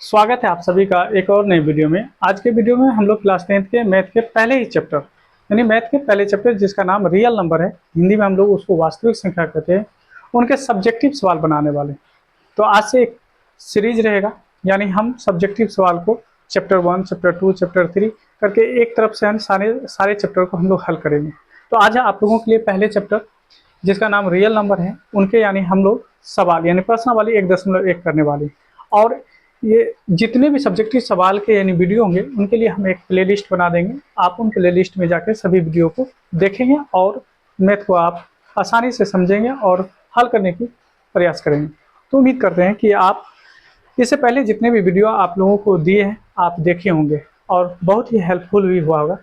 स्वागत है आप सभी का एक और नई वीडियो में। आज के वीडियो में हम लोग क्लास 10th के मैथ के पहले ही चैप्टर यानी मैथ के पहले चैप्टर जिसका नाम रियल नंबर है, हिंदी में हम लोग उसको वास्तविक संख्या कहते हैं, उनके सब्जेक्टिव सवाल बनाने वाले। तो आज से एक सीरीज रहेगा, यानी हम सब्जेक्टिव सवाल को चैप्टर 1, चैप्टर 2, चैप्टर 3 करके एक तरफ से हम सारे चैप्टर को हम लोग हल करेंगे। तो आज आप लोगों के लिए पहले चैप्टर जिसका नाम रियल नंबर है, उनके यानी हम लोग सवाल यानी प्रश्नावली 1.1 करने वाले। और ये जितने भी सब्जेक्टिव सवाल के यानी वीडियो होंगे, उनके लिए हम एक प्लेलिस्ट बना देंगे। आप उन प्लेलिस्ट में जाकर सभी वीडियो को देखेंगे और मैथ को आप आसानी से समझेंगे और हल करने की प्रयास करेंगे। तो उम्मीद करते हैं कि आप इससे पहले जितने भी वीडियो आप लोगों को दिए हैं आप देखे होंगे और बहुत ही हेल्पफुल भी हुआ होगा।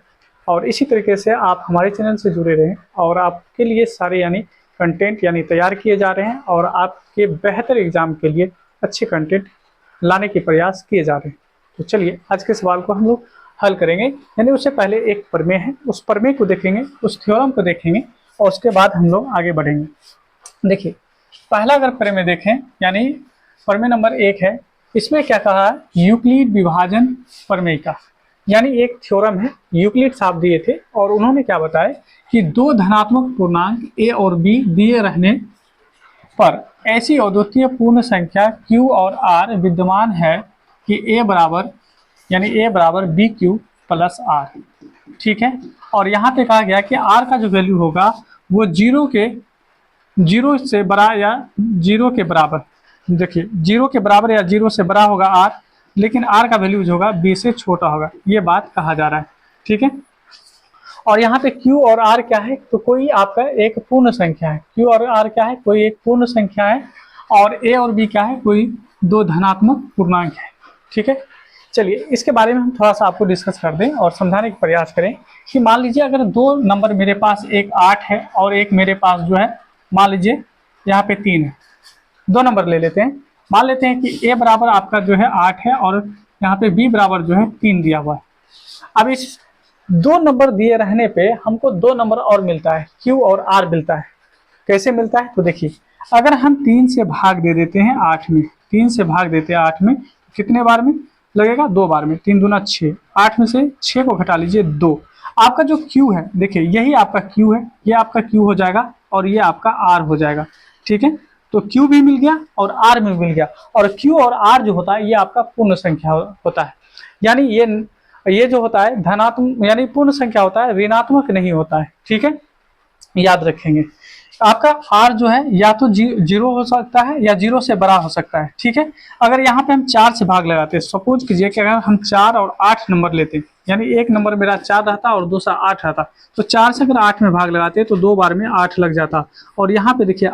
और इसी तरीके से आप हमारे चैनल से जुड़े रहें और आपके लिए सारे यानी कंटेंट यानी तैयार किए जा रहे हैं और आपके बेहतर एग्जाम के लिए अच्छे कंटेंट लाने के प्रयास किए जा रहे हैं। तो चलिए आज के सवाल को हम लोग हल करेंगे। यानी उससे पहले एक प्रमेय है, उस प्रमेय को देखेंगे, उस थ्योरम को देखेंगे और उसके बाद हम लोग आगे बढ़ेंगे। देखिए, पहला अगर प्रमेय देखें यानी प्रमेय नंबर 1 है, इसमें क्या कहा है, यूक्लिड विभाजन प्रमेय का। यानी एक थ्योरम है, यूक्लिड साहब दिए थे और उन्होंने क्या बताया कि दो धनात्मक पूर्णांक ए और बी दिए रहने पर ऐसी अद्वितीय पूर्ण संख्या Q और R विद्यमान है कि A बराबर बी क्यू प्लस आर। ठीक है, और यहाँ पे कहा गया कि R का जो वैल्यू होगा वो जीरो से बड़ा या जीरो के बराबर, देखिए जीरो के बराबर या जीरो से बड़ा होगा R, लेकिन R का वैल्यू जो होगा B से छोटा होगा, ये बात कहा जा रहा है। ठीक है, और यहाँ पे Q और R क्या है, तो कोई आपका एक पूर्ण संख्या है। Q और R क्या है, कोई एक पूर्ण संख्या है और A और B क्या है, कोई दो धनात्मक पूर्णांक है। ठीक है, चलिए इसके बारे में हम थोड़ा सा आपको डिस्कस कर दें और समझाने का प्रयास करें कि मान लीजिए अगर दो नंबर मेरे पास, एक 8 है और एक मेरे पास जो है मान लीजिए यहाँ पे 3 है। दो नंबर ले लेते हैं, मान लेते हैं कि A बराबर आपका जो है 8 है और यहाँ पे B बराबर जो है 3 दिया हुआ है। अब इस दो नंबर दिए रहने पे हमको दो नंबर और मिलता है, Q और R मिलता है। कैसे मिलता है, तो देखिए अगर हम 3 से भाग दे देते हैं 8 में, 3 से भाग देते हैं 8 में, कितने बार में लगेगा, 2 बार में, 3 दूना 6, 8 में से 6 को घटा लीजिए 2। आपका जो Q है, देखिए यही आपका Q है, ये आपका Q हो जाएगा और ये आपका R हो जाएगा। ठीक है, तो Q भी मिल गया और R भी मिल गया, और Q और R जो होता है ये आपका पूर्ण संख्या होता है। यानी ये जो होता है धनात्मक यानी पूर्ण संख्या होता है, ऋणात्मक नहीं होता है। ठीक है, याद रखेंगे। आपका R जो है या तो जीरो हो सकता है या जीरो से बड़ा हो सकता है। ठीक है, अगर यहाँ पे हम 4 से भाग लगाते हैं, सपोज कीजिए कि अगर हम 4 और 8 नंबर लेते हैं, यानी एक नंबर मेरा 4 रहता और दूसरा 8 रहता, तो 4 से अगर 8 में भाग लगाते तो 2 बार में 8 लग जाता। और यहाँ पे देखिए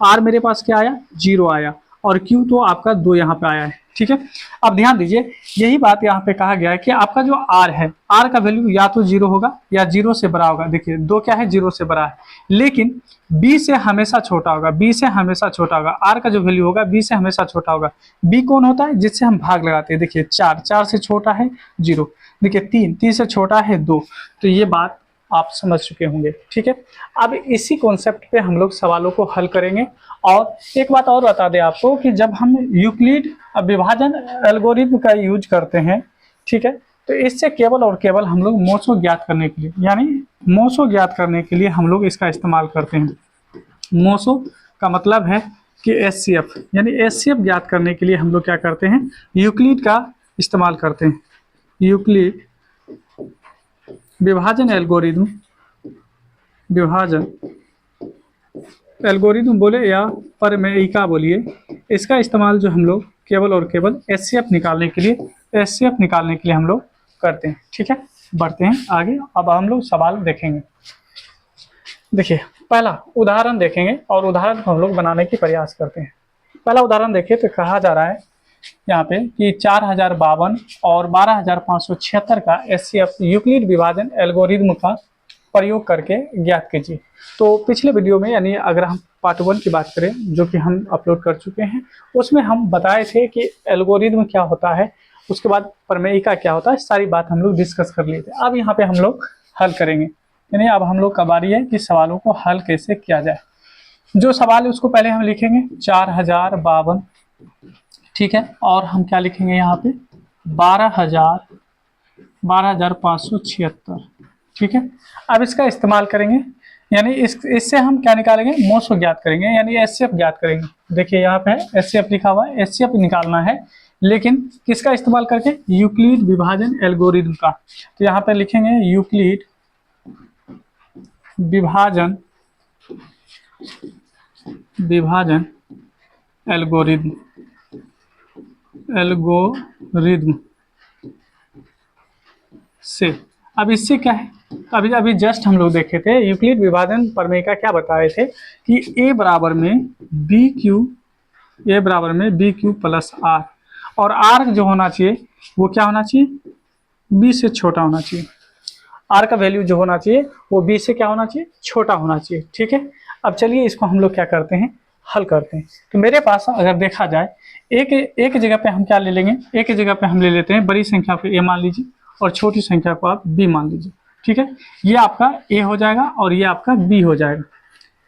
R मेरे पास क्या आया, 0 आया, और Q तो आपका 2 यहाँ पे आया है। ठीक है, अब ध्यान दीजिए यही बात यहाँ पे कहा गया है कि आपका जो R है, R का वैल्यू या तो 0 होगा या 0 से बड़ा होगा। देखिए 2 क्या है, 0 से बड़ा है, लेकिन B से हमेशा छोटा होगा, B से हमेशा छोटा होगा। R का जो वैल्यू होगा B से हमेशा छोटा होगा। B कौन होता है, जिससे हम भाग लगाते हैं। देखिए 4 से छोटा है 0, देखिए 3 से छोटा है 2। तो ये बात आप समझ चुके होंगे। ठीक है, अब इसी कॉन्सेप्ट पे हम लोग सवालों को हल करेंगे। और एक बात और बता दें आपको कि जब हम यूक्लिड विभाजन एल्गोरिथम का यूज करते हैं, ठीक है, तो इससे केवल और केवल हम लोग मोसो ज्ञात करने के लिए, यानी मोसो ज्ञात करने के लिए हम लोग इसका इस्तेमाल करते हैं। मोसो का मतलब है कि एचसीएफ, यानी एचसीएफ ज्ञात करने के लिए हम लोग क्या करते हैं, यूक्लिड का इस्तेमाल करते हैं। यूक्लिड विभाजन एल्गोरिथम बोले या प्रमेयिका बोलिए, इसका इस्तेमाल जो हम लोग केवल और केवल एचसीएफ निकालने के लिए हम लोग करते हैं। ठीक है, बढ़ते हैं आगे। अब हम लोग सवाल देखेंगे। देखिए पहला उदाहरण देखेंगे और उदाहरण को हम लोग बनाने की प्रयास करते हैं। पहला उदाहरण देखिए तो कहा जा रहा है यहाँ पे कि 4052 और 12576 का एचसीएफ यूक्लिड विभाजन एल्गोरिथम का प्रयोग करके ज्ञात कीजिए। तो पिछले वीडियो में यानी अगर हम पार्ट 1 की बात करें जो कि हम अपलोड कर चुके हैं, उसमें हम बताए थे कि एल्गोरिथम क्या होता है, उसके बाद प्रमेयिका क्या होता है, सारी बात हम लोग डिस्कस कर लिए थे। अब यहाँ पे हम लोग हल करेंगे, यानी अब हम लोग का बारी है कि सवालों को हल कैसे किया जाए। जो सवाल है उसको पहले हम लिखेंगे 4052 ठीक है। और हम क्या लिखेंगे यहाँ पे 12,576। ठीक है। अब इसका इस्तेमाल करेंगे, यानी इससे हम क्या निकालेंगे, मोस को ज्ञात करेंगे, यानी एचसीएफ ज्ञात करेंगे। देखिए यहाँ पे एचसीएफ लिखा हुआ है, एचसीएफ निकालना है, लेकिन किसका इस्तेमाल करके, यूक्लिड विभाजन एल्गोरिथम का। तो यहाँ पे लिखेंगे यूक्लिड विभाजन एल्गोरिथम से। अब इससे क्या है, अभी अभी जस्ट हम लोग देखे थे यूक्लिड विभाजन प्रमेय का, क्या बताए थे कि a बराबर में बी क्यू प्लस आर, और आर जो होना चाहिए वो क्या होना चाहिए, b से छोटा होना चाहिए। आर का वैल्यू जो होना चाहिए वो b से क्या होना चाहिए, छोटा होना चाहिए। ठीक है। अब चलिए इसको हम लोग क्या करते हैं, हल करते हैं। तो मेरे पास अगर देखा जाए, एक जगह पे हम क्या ले लेंगे, एक जगह पे हम ले लेते हैं बड़ी संख्या को a मान लीजिए और छोटी संख्या को आप b मान लीजिए। ठीक है। ये आपका a हो जाएगा और ये आपका b हो जाएगा।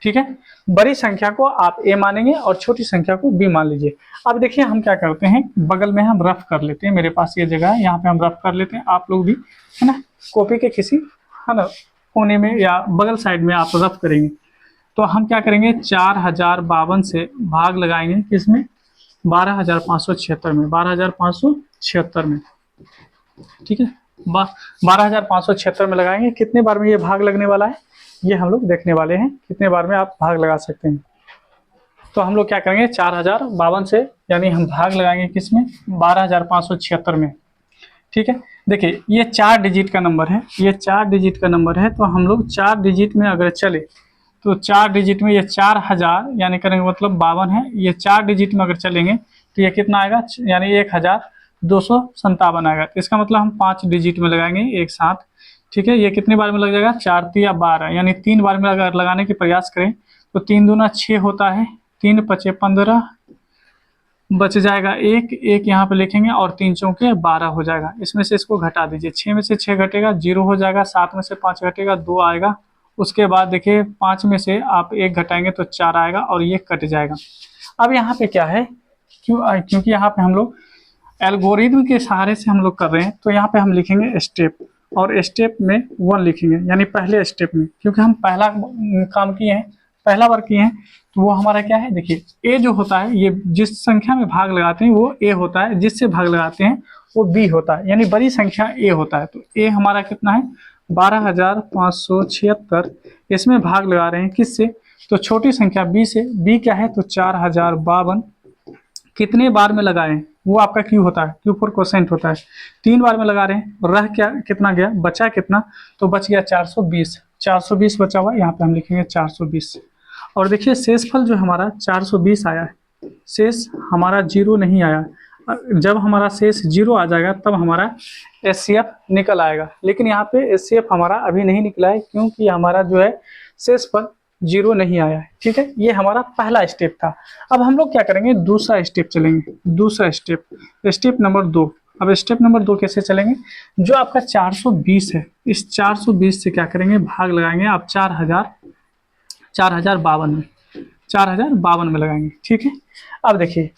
ठीक है। बड़ी संख्या को आप a मानेंगे और छोटी संख्या को b मान लीजिए। अब देखिए हम क्या करते हैं, बगल में हम रफ कर लेते हैं, मेरे पास ये जगह है, यहाँ पे हम रफ कर लेते हैं, आप लोग भी है ना कॉपी के किसी है ना कोने में या बगल साइड में आप रफ करेंगे। तो हम क्या करेंगे, 4052 से भाग लगाएंगे किसमें, 12,576 में, 12,576 में। ठीक है। 12,576 में लगाएंगे, कितने बार में ये भाग लगने वाला है ये हम लोग देखने वाले हैं, कितने बार में आप भाग लगा सकते हैं। तो हम लोग क्या करेंगे, 4052 से यानी हम भाग लगाएंगे किसमें, 12,576 में। ठीक है। देखिए ये 4 डिजिट का नंबर है, ये 4 डिजिट का नंबर है, तो हम लोग 4 डिजिट में अगर चले तो 4 डिजिट में ये 4000 यानी करेंगे मतलब 52 है, ये 4 डिजिट में अगर चलेंगे तो ये कितना आएगा, यानी 1257 आएगा। इसका मतलब हम 5 डिजिट में लगाएंगे एक साथ। ठीक है। ये कितने बार में लग जाएगा, 4 3 12, यानी 3 बार में अगर लगाने की प्रयास करें तो 3 दूना 6 होता है, 3 5 15, बच जाएगा एक यहाँ पे लिखेंगे और 3 चौके 12 हो जाएगा। इसमें से इसको घटा दीजिए, 6 में से 6 घटेगा 0 हो जाएगा, 7 में से 5 घटेगा 2 आएगा। उसके बाद देखिए 5 में से आप 1 घटाएंगे तो 4 आएगा और ये कट जाएगा। अब यहाँ पे क्या है, क्योंकि यहाँ पे हम लोग एल्गोरिथम के सहारे से हम लोग कर रहे हैं, तो यहाँ पे हम लिखेंगे स्टेप, और स्टेप में 1 लिखेंगे, यानी पहले स्टेप में, क्योंकि हम पहला काम किए हैं, पहला बार किए हैं, तो वो हमारा क्या है, देखिए ए जो होता है, ये जिस संख्या में भाग लगाते हैं वो ए होता है, जिससे भाग लगाते हैं वो बी होता है, यानी बड़ी संख्या ए होता है। तो ए हमारा कितना है, 12,576, इसमें भाग लगा रहे हैं किससे, तो छोटी संख्या बी से। बी क्या है, तो 4052 कितने बार में लगाएं, वो आपका क्यू होता है, क्यू फॉर क्वोशेंट होता है, 3 बार में लगा रहे हैं। रह क्या कितना गया, बचा कितना, तो बच गया 420, 420 बचा हुआ, यहाँ पे हम लिखेंगे 420। और देखिए शेषफल जो हमारा 420 आया है, शेष हमारा 0 नहीं आया। जब हमारा शेष 0 आ जाएगा तब हमारा एचसीएफ निकल आएगा, लेकिन यहाँ पे एचसीएफ हमारा अभी नहीं निकला है, क्योंकि हमारा जो है शेषफल 0 नहीं आया है। ठीक है। ये हमारा पहला स्टेप था। अब हम लोग क्या करेंगे, दूसरा स्टेप चलेंगे, दूसरा स्टेप, स्टेप नंबर 2। अब स्टेप नंबर 2 कैसे चलेंगे, जो आपका 420 है, इस 420 से क्या करेंगे, भाग लगाएंगे आप 4052 में, 4052 में लगाएंगे। ठीक है। अब देखिए,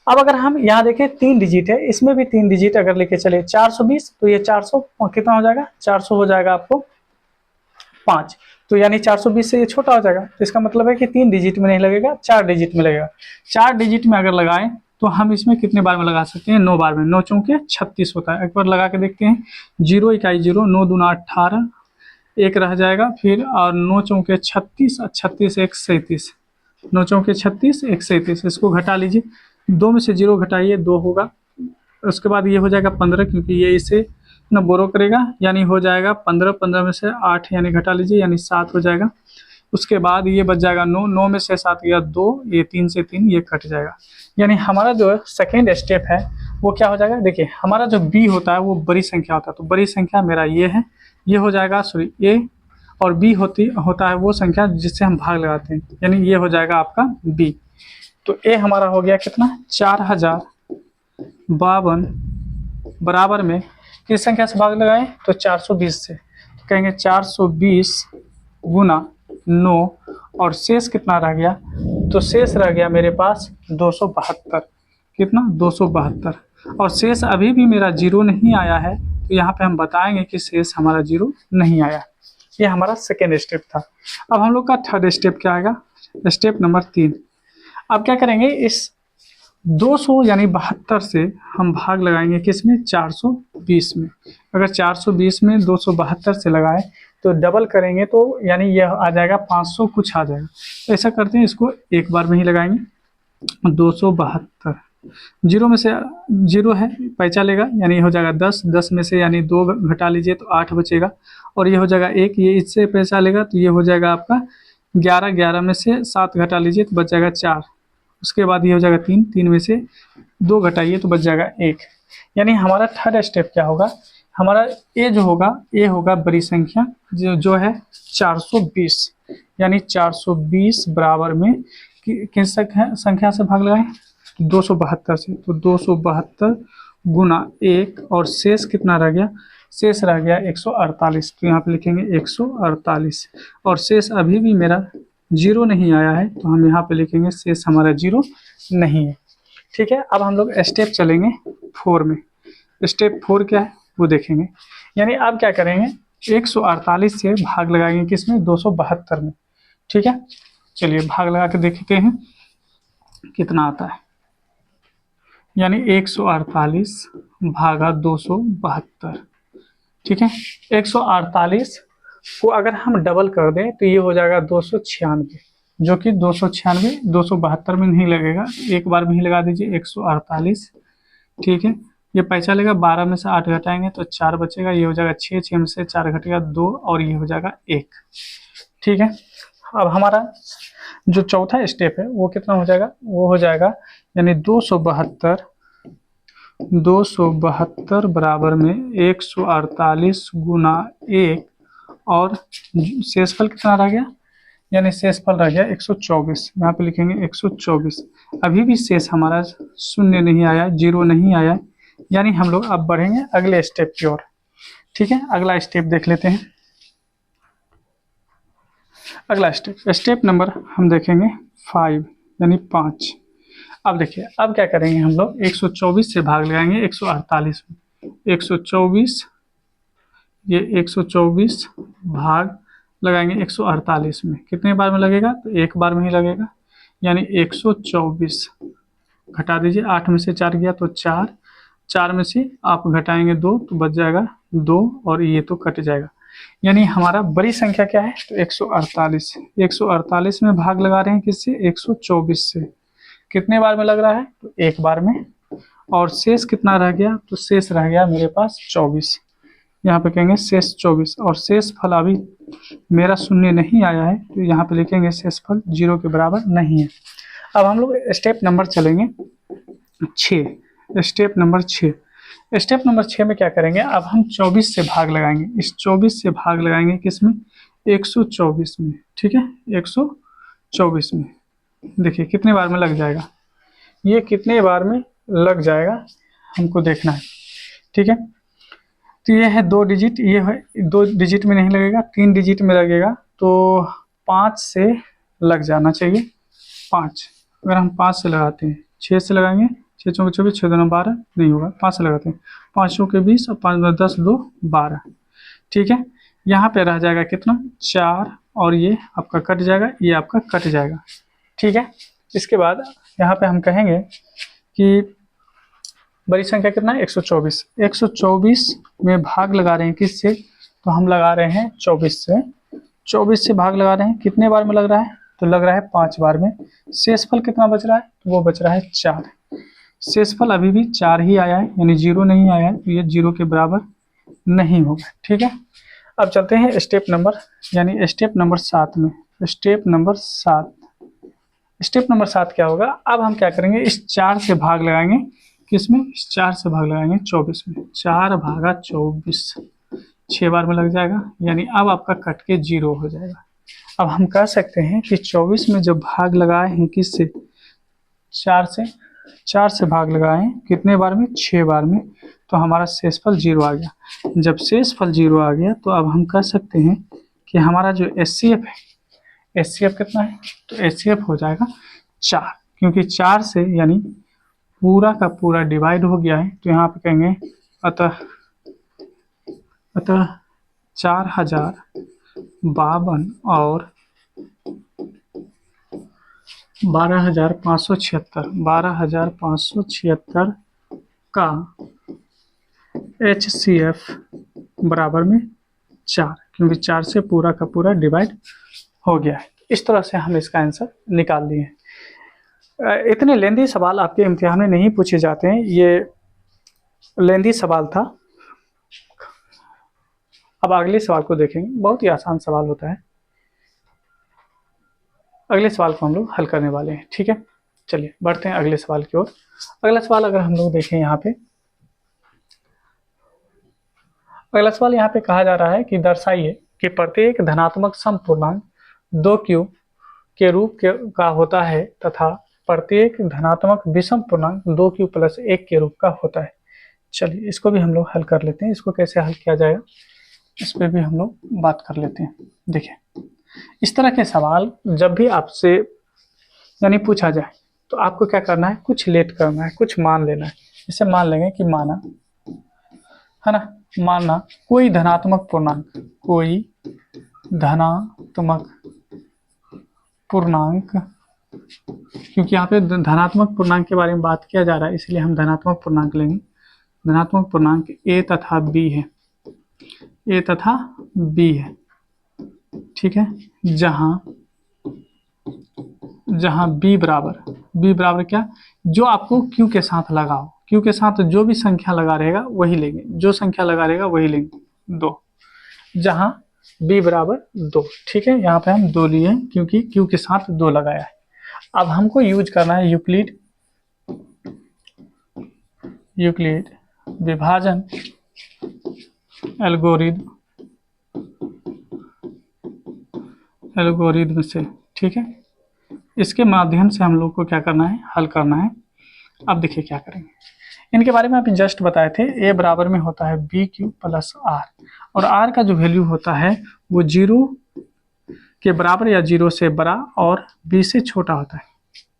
अब अगर हम यहाँ देखें 3 डिजिट है, इसमें भी 3 डिजिट अगर लेके चले 420, तो ये 400 कितना हो जाएगा, 400 हो जाएगा आपको 5, तो यानी 420 से ये छोटा हो जाएगा। तो इसका मतलब है कि 3 डिजिट में नहीं लगेगा, 4 डिजिट में लगेगा। 4 डिजिट में अगर लगाएं तो हम इसमें कितने बार में लगा सकते हैं, 9 बार में, 9 चौके 36 होता है। एक बार लगा के देखते हैं, 0 इकाई 0, 9 दूना 18, एक रह जाएगा फिर, और 9 चौके 36, 36 एक 37, 9 चौके 36 एक 37, इसको घटा लीजिए, 2 में से 0 घटाइए 2 होगा। उसके बाद ये हो जाएगा 15, क्योंकि ये इसे ना बोरो करेगा, यानी हो जाएगा 15, 15 में से 8 यानी घटा लीजिए, यानी 7 हो जाएगा। उसके बाद ये बच जाएगा 9, 9 में से 7 गया 2, ये 3 से 3 ये कट जाएगा। यानी हमारा जो सेकेंड स्टेप है वो क्या हो जाएगा, देखिए हमारा जो बी होता है वो बड़ी संख्या होता है, तो बड़ी संख्या मेरा ये है, ये हो जाएगा सॉरी ए, और बी होता है वो संख्या जिससे हम भाग लगाते हैं, यानी ये हो जाएगा आपका बी। तो ए हमारा हो गया कितना, 4052 बराबर में किस संख्या से भाग लगाएं, तो 420 से। तो कहेंगे 420 गुना 9, और शेष कितना रह गया, तो शेष रह गया मेरे पास 272, कितना 272, और शेष अभी भी मेरा जीरो नहीं आया है, तो यहाँ पे हम बताएंगे कि शेष हमारा जीरो नहीं आया। ये हमारा सेकेंड स्टेप था। अब हम लोग का थर्ड स्टेप क्या आएगा, स्टेप नंबर 3। अब क्या करेंगे, इस 200 यानी 72 से हम भाग लगाएंगे किसमें, 420 में। अगर 420 में 272 से लगाए तो डबल करेंगे तो यानी यह आ जाएगा 500 कुछ आ जाएगा। तो ऐसा करते हैं, इसको एक बार में ही लगाएंगे। 272 जीरो में से जीरो है, पैसा लेगा यानी ये हो जाएगा 10, 10 में से यानी 2 घटा लीजिए तो 8 बचेगा, और ये हो जाएगा 1, ये इससे पैसा लेगा तो ये हो जाएगा आपका 11, 11 में से 7 घटा लीजिए तो बच जाएगा 4, उसके बाद ये हो जाएगा 3, 3 में से 2 घटाइए तो बच जाएगा 1। यानी हमारा थर्ड स्टेप क्या होगा, हमारा ए जो होगा, ए होगा बड़ी संख्या जो है 420, यानी 420 बराबर में किस संख्या से भाग लगाएं, 272 से, तो 272 गुना 1, और शेष कितना रह गया, शेष रह गया 148, तो यहाँ पे लिखेंगे 148, और शेष अभी भी मेरा जीरो नहीं आया है, तो हम यहाँ पे लिखेंगे शेष हमारा जीरो नहीं है। ठीक है, अब हम लोग स्टेप चलेंगे 4 में। स्टेप 4 क्या है वो देखेंगे। यानी अब क्या करेंगे, 148 से भाग लगाएंगे किसमें, 272 में। ठीक है, चलिए भाग लगा के देखते हैं कितना आता है। यानी 148 भागा 272। ठीक है, 148 को अगर हम डबल कर दें तो ये हो जाएगा 296, जो कि 296 272 में नहीं लगेगा, एक बार में ही लगा दीजिए 148। ठीक है, ये पैसा लेगा, 12 में से 8 घटाएंगे तो 4 बचेगा, ये हो जाएगा 6, 6 में से 4 घटेगा 2, और ये हो जाएगा 1। ठीक है, अब हमारा जो चौथा स्टेप है वो कितना हो जाएगा, वो हो जाएगा यानी 272 बराबर में 148 गुना 1, और शेषफल कितना रह गया, यानी शेषफल रह गया 124। यहाँ पे लिखेंगे 124। अभी भी शेष हमारा शून्य नहीं आया, जीरो नहीं आया, यानी हम लोग अब बढ़ेंगे अगले स्टेप की ओर। ठीक है, अगला स्टेप देख लेते हैं। अगला स्टेप नंबर हम देखेंगे 5 यानी 5। अब देखिए, अब क्या करेंगे हम लोग, 124 से भाग लगाएंगे 148 में। 124, ये 124 भाग लगाएंगे 148 में, कितने बार में लगेगा, तो एक बार में ही लगेगा, यानी 124 घटा दीजिए, 8 में से 4 गया तो 4, 4 में से आप घटाएंगे 2 तो बच जाएगा 2, और ये तो कट जाएगा। यानी हमारा बड़ी संख्या क्या है, तो 148। 148 में भाग लगा रहे हैं किससे, 124 से, कितने बार में लग रहा है, तो एक बार में, और शेष कितना रह गया, तो शेष रह गया मेरे पास 24। यहाँ पे कहेंगे शेष 24, और शेष फल अभी मेरा शून्य नहीं आया है, तो यहाँ पे लिखेंगे शेष फल जीरो के बराबर नहीं है। अब हम लोग स्टेप नंबर चलेंगे 6। Step number 6। स्टेप नंबर 6 में क्या करेंगे, अब हम 24 से भाग लगाएंगे। इस 24 से भाग लगाएंगे किसमें, 124 में। ठीक है, 124 में देखिए कितने बार में लग जाएगा, ये कितने बार में लग जाएगा हमको देखना है। ठीक है, तो ये है 2 डिजिट, ये है 2 डिजिट में नहीं लगेगा, 3 डिजिट में लगेगा, तो 5 से लग जाना चाहिए। 5, अगर हम 5 से लगाते हैं, 6 से लगाएंगे, 6 चौके 24, 6 दूना 12, नहीं होगा, 5 से लगाते हैं, 5 चौके 20 और 5 दूना 10, 2 12। ठीक है, यहाँ पे रह जाएगा कितना, 4, और ये आपका कट जाएगा, ये आपका कट जाएगा। ठीक है, इसके बाद यहाँ पे हम कहेंगे कि बड़ी संख्या कितना है, 124। 124 में भाग लगा रहे हैं किससे, तो हम लगा रहे हैं 24 से। 24 से भाग लगा रहे हैं, कितने बार में लग रहा है, तो लग रहा है 5 बार में। शेषफल कितना बच रहा है, तो वो बच रहा है 4। शेषफल अभी भी 4 ही आया है, यानी जीरो नहीं आया है, तो ये जीरो के बराबर नहीं होगा। ठीक है, अब चलते हैं स्टेप नंबर यानी स्टेप नंबर 7 में। Step number 7। स्टेप नंबर 7 क्या होगा, अब हम क्या करेंगे, इस 4 से भाग लगाएंगे किसमें, इस 4 से भाग लगाएंगे 24 में। 4 भागा 24 6 बार में लग जाएगा, यानी अब आपका कट के जीरो हो जाएगा। अब हम कह सकते हैं कि 24 में जब भाग लगाए हैं किससे, 4 से भाग लगाए हैं कितने बार में, 6 बार में, तो हमारा शेषफल जीरो आ गया। जब शेषफल जीरो आ गया तो अब हम कह सकते हैं कि हमारा जो एचसीएफ है, एचसीएफ कितना है, तो एचसीएफ हो जाएगा 4, क्योंकि 4 से यानी पूरा का पूरा डिवाइड हो गया है, तो यहाँ पे कहेंगे अतः 4052 और 12,576 का HCF बराबर में 4, क्योंकि 4 से पूरा का पूरा डिवाइड हो गया है। इस तरह से हम इसका आंसर निकाल लिए हैं। इतने लेंदी सवाल आपके इम्तिहान में नहीं पूछे जाते हैं, ये लेंदी सवाल था। अब अगले सवाल को देखेंगे, बहुत ही आसान सवाल होता है। अगले सवाल को हम लोग हल करने वाले हैं, ठीक है। चलिए बढ़ते हैं अगले सवाल की ओर। अगला सवाल अगर हम लोग देखें यहाँ पे, अगला सवाल यहाँ पे कहा जा रहा है कि दर्शाइए कि प्रत्येक धनात्मक समपूर्णांक 2q के रूप का होता है तथा प्रत्येक धनात्मक विषम पूर्णांक 2q प्लस 1 के रूप का होता है। चलिए इसको भी हम लोग हल कर लेते हैं। इसको कैसे हल किया जाएगा इस पर भी हम लोग बात कर लेते हैं। देखिए, इस तरह के सवाल जब भी आपसे यानी पूछा जाए तो आपको क्या करना है, कुछ लेट करना है, कुछ मान लेना है। इसे मान लेंगे कि माना है ना, माना कोई धनात्मक पूर्णांक, कोई धनात्मक पूर्णांक, क्योंकि यहाँ पे धनात्मक पूर्णांक के बारे में बात किया जा रहा है इसलिए हम धनात्मक पूर्णांक लेंगे। धनात्मक पूर्णांक a तथा b है, a तथा b है, ठीक है। जहां b बराबर क्या, जो आपको q के साथ लगाओ, q के साथ जो भी संख्या लगा रहेगा वही लेंगे, जो संख्या लगा रहेगा वही लेंगे, 2। जहां b बराबर 2, ठीक है। यहाँ पे हम 2 लिए क्योंकि q के साथ 2 लगाया है। अब हमको यूज करना है यूक्लिड विभाजन एल्गोरिदम से, ठीक है। इसके माध्यम से हम लोग को क्या करना है, हल करना है। अब देखिए क्या करेंगे, इनके बारे में अभी जस्ट बताए थे। a बराबर में होता है BQ प्लस R, और R का जो वैल्यू होता है वो 0 के बराबर या 0 से बड़ा और b से छोटा होता है,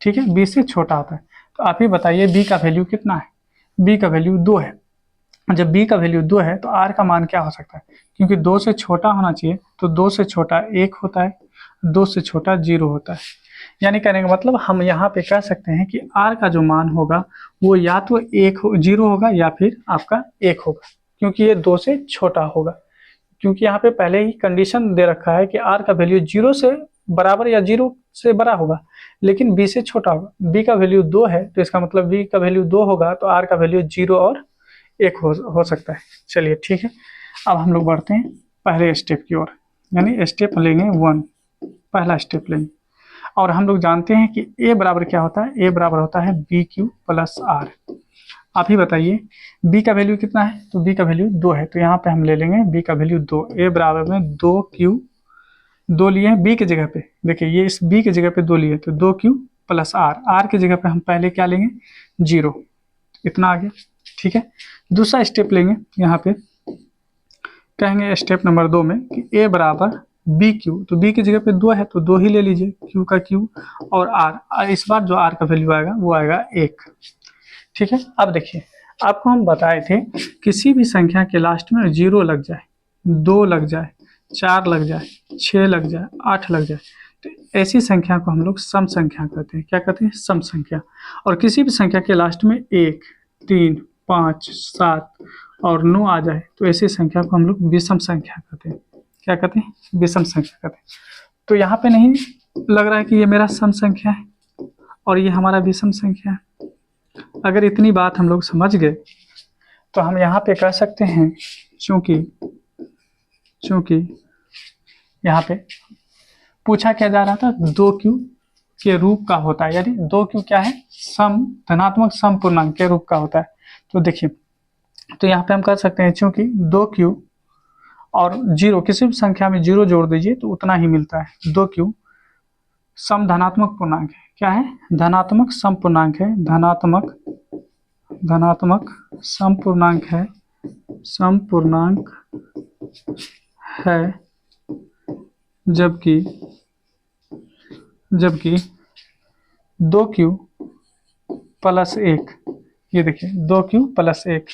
ठीक है। b से छोटा होता है। तो आप ही बताइए b का वैल्यू कितना है, b का वैल्यू 2 है। जब b का वैल्यू 2 है तो r का मान क्या हो सकता है, क्योंकि 2 से छोटा होना चाहिए, तो 2 से छोटा 1 होता है, 2 से छोटा 0 होता है। यानी कहने का मतलब हम यहाँ पे कह सकते हैं कि r का जो मान होगा वो या तो 0 होगा या फिर आपका 1 होगा, क्योंकि ये 2 से छोटा होगा। क्योंकि यहाँ पे पहले ही कंडीशन दे रखा है कि r का वैल्यू 0 से बराबर या 0 से बड़ा होगा, लेकिन b से छोटा होगा। b का वैल्यू 2 है तो इसका मतलब b का वैल्यू 2 होगा, तो r का वैल्यू 0 और 1 हो सकता है। चलिए ठीक है, अब हम लोग बढ़ते हैं पहले स्टेप की ओर, यानी स्टेप लेंगे 1, पहला स्टेप लेंगे। और हम लोग जानते हैं कि a बराबर क्या होता है, a बराबर होता है BQ प्लस R। आप ही बताइए b का वैल्यू कितना है, तो b का वैल्यू 2 है, तो यहाँ पे हम ले लेंगे b का वैल्यू 2। a बराबर में 2q, 2 लिए हैं b की जगह पे, देखिए ये इस b की जगह पे 2 लिए, तो 2q प्लस R, R की जगह पे हम पहले क्या लेंगे 0, इतना आ गया, ठीक है। दूसरा स्टेप लेंगे, यहाँ पे कहेंगे स्टेप नंबर 2 में कि a बराबर BQ, तो b की जगह पे 2 है तो 2 ही ले लीजिए, q का q, और r, इस बार जो r का वैल्यू आएगा वो आएगा 1, ठीक है। अब देखिए, आपको हम बताए थे किसी भी संख्या के लास्ट में 0 लग जाए, 2 लग जाए, 4 लग जाए, 6 लग जाए, 8 लग जाए, तो ऐसी संख्या को हम लोग सम संख्या कहते हैं। क्या कहते हैं, सम संख्या। और किसी भी संख्या के लास्ट में 1, 3, 5, 7 और 9 आ जाए तो ऐसी संख्या को हम लोग विषम संख्या कहते हैं। क्या कहते हैं, विषम संख्या कहते हैं। तो यहाँ पे नहीं लग रहा है कि ये मेरा सम संख्या है और ये हमारा विषम संख्या है। अगर इतनी बात हम लोग समझ गए तो हम यहाँ पे कह सकते हैं, चूंकि यहाँ पे पूछा क्या जा रहा था, 2q के रूप का होता है, यानी 2q क्या है, सम धनात्मक सम पूर्णांक के रूप का होता है। तो देखिए, तो यहाँ पे हम कह सकते हैं चूंकि 2q और 0, किसी भी संख्या में 0 जोड़ दीजिए तो उतना ही मिलता है। 2q सम धनात्मक पूर्णांक है, क्या है, धनात्मक सम पूर्णांक है, धनात्मक सम पूर्णांक है, सम पूर्णांक है, जबकि 2q प्लस 1 ये देखिए 2q प्लस 1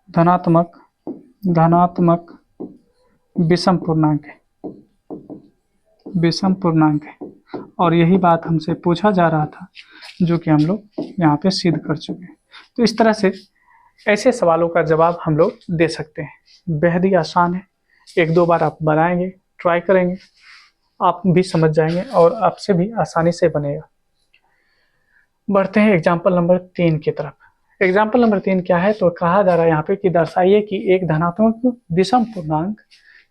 धनात्मक धनात्मक विषम पूर्णांक है, विषम पूर्णांक है। और यही बात हमसे पूछा जा रहा था, जो कि हम लोग यहाँ पे सिद्ध कर चुके हैं। तो इस तरह से ऐसे सवालों का जवाब हम लोग दे सकते हैं। बेहद ही आसान है, एक दो बार आप बनाएंगे, ट्राई करेंगे, आप भी समझ जाएंगे और आपसे भी आसानी से बनेगा। बढ़ते हैं एग्जाम्पल नंबर 3 की तरफ। एग्जाम्पल नंबर 3 क्या है, तो कहा जा रहा है यहाँ पे कि दर्शाइए कि एक धनात्मक विषम पूर्णांक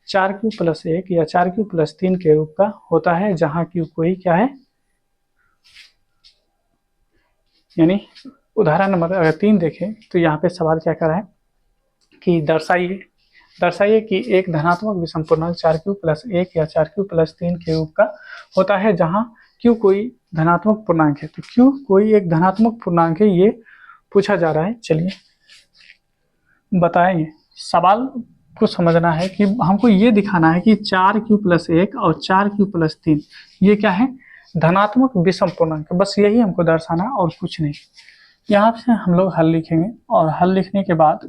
4q प्लस 1 या 4q प्लस 3 के रूप का होता है, जहाँ q कोई क्या है, यानी उदाहरण नंबर अगर 3 देखें तो यहाँ पे सवाल क्या कर रहा है कि दर्शाइए कि एक धनात्मक विषम पूर्णांक 4q प्लस 1 या 4q प्लस 3 के रूप का होता है, जहाँ q कोई धनात्मक पूर्णांक है। तो q कोई एक धनात्मक पूर्णांक है, ये पूछा जा रहा है। चलिए बताएंगे। सवाल को समझना है कि हमको ये दिखाना है कि 4q प्लस 1 और 4q प्लस 3 ये क्या है, धनात्मक विषम पूर्णांक। बस यही हमको दर्शाना और कुछ नहीं। यहाँ से हम लोग हल लिखेंगे और हल लिखने के बाद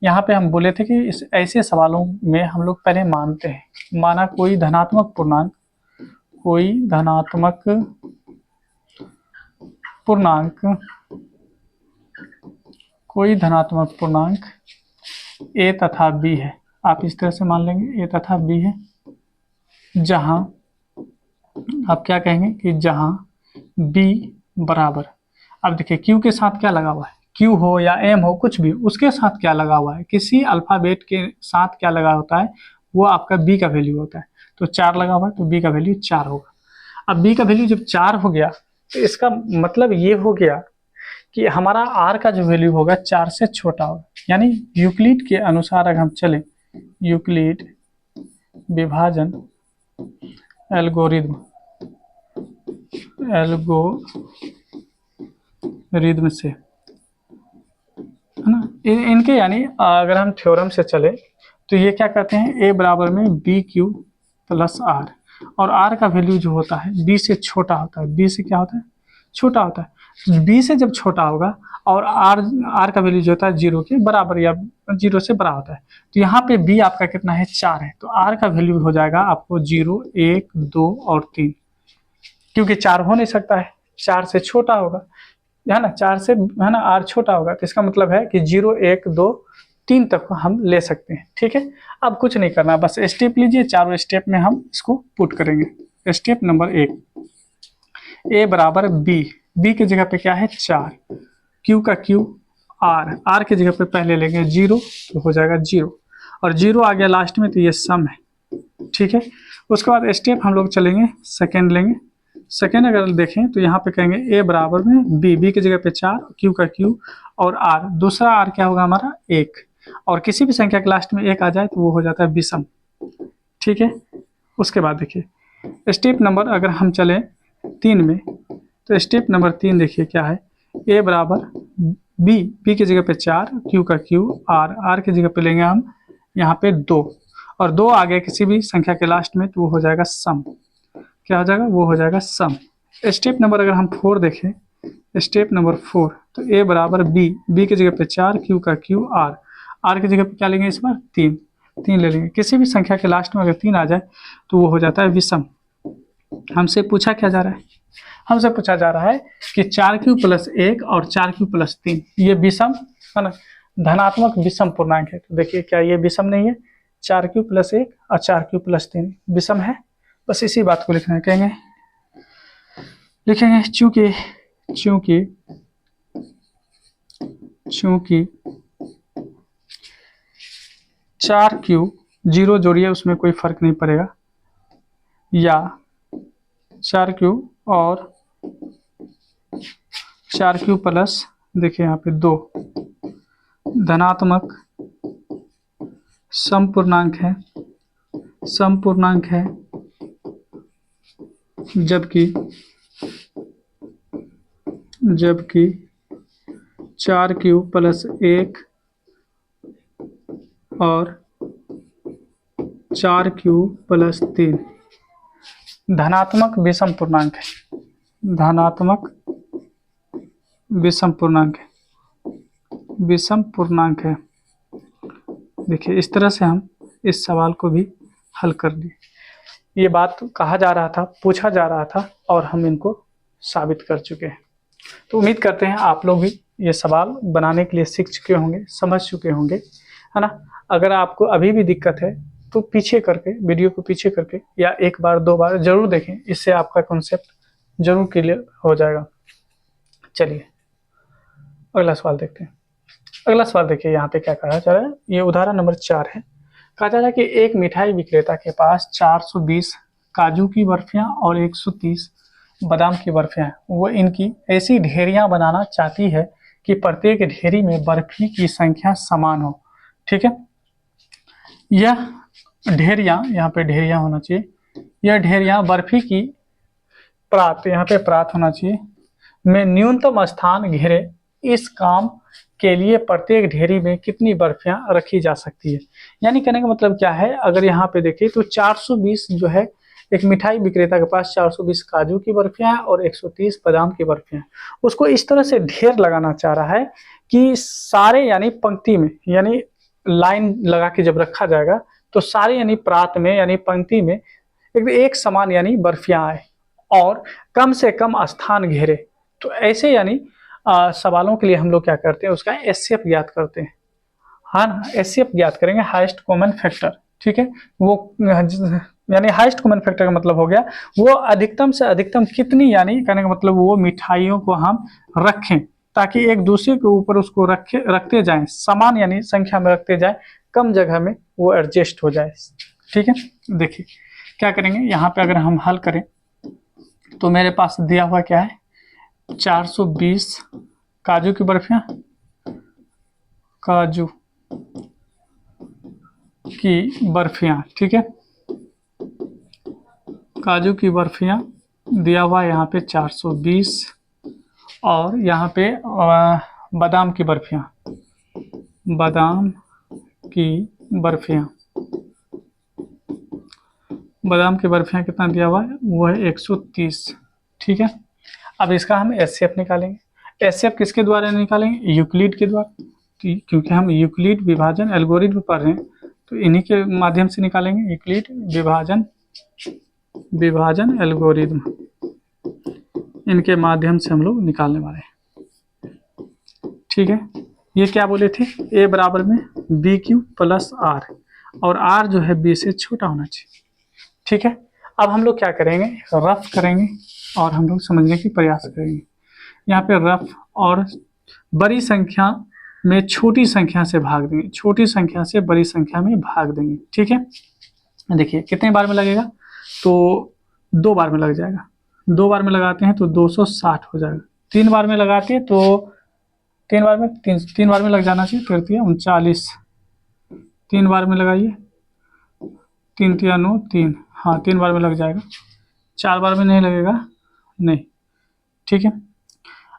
यहाँ पे हम बोले थे कि इस ऐसे सवालों में हम लोग पहले मानते हैं, माना कोई धनात्मक पूर्णांक a तथा b है। आप इस तरह से मान लेंगे a तथा b है, जहां आप क्या कहेंगे कि जहां b बराबर, अब देखिए q के साथ क्या लगा हुआ है, q हो या m हो कुछ भी, उसके साथ क्या लगा हुआ है, किसी अल्फाबेट के साथ क्या लगा होता है, वो आपका b का वैल्यू होता है। तो 4 लगा हुआ है तो b का वैल्यू 4 होगा। अब b का वैल्यू जब 4 हो गया तो इसका मतलब ये हो गया कि हमारा r का जो वैल्यू होगा 4 से छोटा होगा। यानी यूक्लिड के अनुसार अगर हम चलें, यूक्लिड विभाजन एल्गोरिदम से, है ना, इनके यानी अगर हम थ्योरम से चले तो ये क्या कहते हैं, a बराबर में BQ प्लस R, और R का वैल्यू जो होता है B से छोटा होता है, B से क्या होता है, छोटा होता है। B से जब छोटा होगा और R का वैल्यू जो होता है 0 के बराबर या 0 से बड़ा होता है, तो यहाँ पे B आपका कितना है, 4 है। तो R का वैल्यू हो जाएगा आपको 0, 1, 2 और 3, क्योंकि 4 हो नहीं सकता है, 4 से छोटा होगा, है ना, 4 से, है ना, R छोटा होगा। तो इसका मतलब है कि 0, 1, 2, 3 तक हम ले सकते हैं। ठीक है, अब कुछ नहीं करना, बस स्टेप लीजिए, चारों स्टेप में हम इसको पुट करेंगे। स्टेप नंबर 1, a बराबर b की जगह पे क्या है 4, q का q, r की जगह पे पहले लेंगे 0 तो हो जाएगा 0, और 0 आ गया लास्ट में तो ये सम है। ठीक है, उसके बाद स्टेप हम लोग चलेंगे, सेकेंड लेंगे। सेकेंड अगर देखें तो यहाँ पे कहेंगे a बराबर में b की जगह पे 4, q का q और r, दूसरा r क्या होगा हमारा 1, और किसी भी संख्या के लास्ट में 1 आ जाए तो वो हो जाता है विषम। ठीक है, उसके बाद देखिए स्टेप नंबर अगर हम चलें 3 में, तो स्टेप नंबर 3 देखिए क्या है, a बराबर b की जगह पे 4, q का q, r की जगह पे लेंगे हम यहाँ पे 2, और 2 आ गया किसी भी संख्या के लास्ट में तो वो हो जाएगा सम। क्या हो जाएगा, वो हो जाएगा सम। स्टेप नंबर अगर हम 4 देखें, स्टेप नंबर 4, तो a बराबर b की जगह पे 4, q का q, r की जगह पे क्या लेंगे, इस बार 3 ले लेंगे। किसी भी संख्या के लास्ट में अगर 3 आ जाए तो वो हो जाता है विषम। हमसे पूछा क्या जा रहा है, हमसे पूछा जा रहा है कि 4q प्लस 1 और 4q प्लस 3 ये विषम है ना, धनात्मक विषम पूर्णांक है। तो देखिए क्या ये विषम नहीं है, 4q प्लस 1 और 4q प्लस 3 विषम है। बस इसी बात को लिखना है, कहेंगे लिखेंगे चूंकि 4q 0 जोड़िए उसमें कोई फर्क नहीं पड़ेगा, या 4q और 4q प्लस, देखिए यहाँ पे 2 धनात्मक समपूर्णांक है, जबकि 4q प्लस 1 और 4q प्लस 3 धनात्मक विषम पूर्णांक है, धनात्मक विषम पूर्णांक है, विषम पूर्णांक है। देखिए इस तरह से हम इस सवाल को भी हल कर लिए। ये बात कहा जा रहा था, पूछा जा रहा था और हम इनको साबित कर चुके हैं। तो उम्मीद करते हैं आप लोग भी ये सवाल बनाने के लिए सीख चुके होंगे, समझ चुके होंगे, है ना। अगर आपको अभी भी दिक्कत है तो पीछे करके, वीडियो को पीछे करके या एक बार दो बार जरूर देखें, इससे आपका कॉन्सेप्ट जरूर क्लियर हो जाएगा। चलिए अगला सवाल देखते हैं। अगला सवाल देखिए यहाँ पे क्या कहा जा रहा है। ये उदाहरण नंबर 4 है। कहा जा रहा है कि एक मिठाई विक्रेता के पास 420 काजू की बर्फियां और 130 बादाम की बर्फियां हैं। वो इनकी ऐसी ढेरियां बनाना चाहती है कि प्रत्येक ढेरी में बर्फी की संख्या समान हो। ठीक है, यह ढेरियां, यहाँ पे ढेरियां होना चाहिए, यह ढेरियां बर्फी की प्रात, यहाँ पे प्रात होना चाहिए, में न्यूनतम स्थान घेरे। इस काम के लिए प्रत्येक ढेरी में कितनी बर्फियां रखी जा सकती है। यानी कहने का मतलब क्या है, अगर यहाँ पे देखिए तो 420 जो है, एक मिठाई विक्रेता के पास 420 काजू की बर्फियां हैं और 130 बादाम की बर्फियां हैं। उसको इस तरह से ढेर लगाना चाह रहा है कि सारे, यानी पंक्ति में, यानी लाइन लगा के जब रखा जाएगा तो सारे यानी प्रात में यानी पंक्ति में एक समान यानी बर्फियां आए और कम से कम स्थान घेरे। तो ऐसे यानी सवालों के लिए हम लोग क्या करते हैं, उसका एचसीएफ ज्ञात करते हैं। हाँ ना, एचसीएफ ज्ञात करेंगे, हाईएस्ट कॉमन फैक्टर। ठीक है, वो यानी हाईएस्ट कॉमन फैक्टर का मतलब हो गया वो अधिकतम से अधिकतम कितनी, यानी कहने का मतलब वो मिठाइयों को हम रखें ताकि एक दूसरे के ऊपर उसको रखते जाएं, समान यानी संख्या में रखते जाएं, कम जगह में वो एडजस्ट हो जाए। ठीक है, देखिए क्या करेंगे यहाँ पे, अगर हम हल करें तो मेरे पास दिया हुआ क्या है, 420 काजू की बर्फियां, काजू की बर्फियां, ठीक है, काजू की बर्फियां दिया हुआ है यहाँ पे 420 और यहाँ पे बादाम की बर्फियां, बादाम की बर्फियां, बादाम की बर्फियां कितना दिया हुआ है, वो है 130। ठीक है, अब इसका हम एचसीएफ निकालेंगे। एचसीएफ किसके द्वारा निकालेंगे, यूक्लिड के द्वारा, क्योंकि हम यूक्लिड विभाजन एल्गोरिथम पढ़ रहे हैं तो इन्हीं के माध्यम से निकालेंगे। यूक्लिड विभाजन एल्गोरिथम, इनके माध्यम से हम लोग निकालने वाले हैं। ठीक है, ये क्या बोले थे, ए बराबर में बी क्यू प्लस आर, और आर जो है बी से छोटा होना चाहिए। ठीक है, अब हम लोग क्या करेंगे, रफ करेंगे और हम लोग समझने की प्रयास करेंगे। यहाँ पे रफ और बड़ी संख्या में छोटी संख्या से भाग देंगे, छोटी संख्या से बड़ी संख्या में भाग देंगे। ठीक है, देखिए कितने बार में लगेगा, तो 2 बार में लग जाएगा। 2 बार में लगाते हैं तो 260 हो जाएगा। 3 बार में लगाते हैं तो 3 बार में 3 बार में लग जाना चाहिए, 39, 3 बार में लगाइए, 3 3 9 3, हाँ 3 बार में लग जाएगा। 4 बार में नहीं लगेगा, नहीं। ठीक है,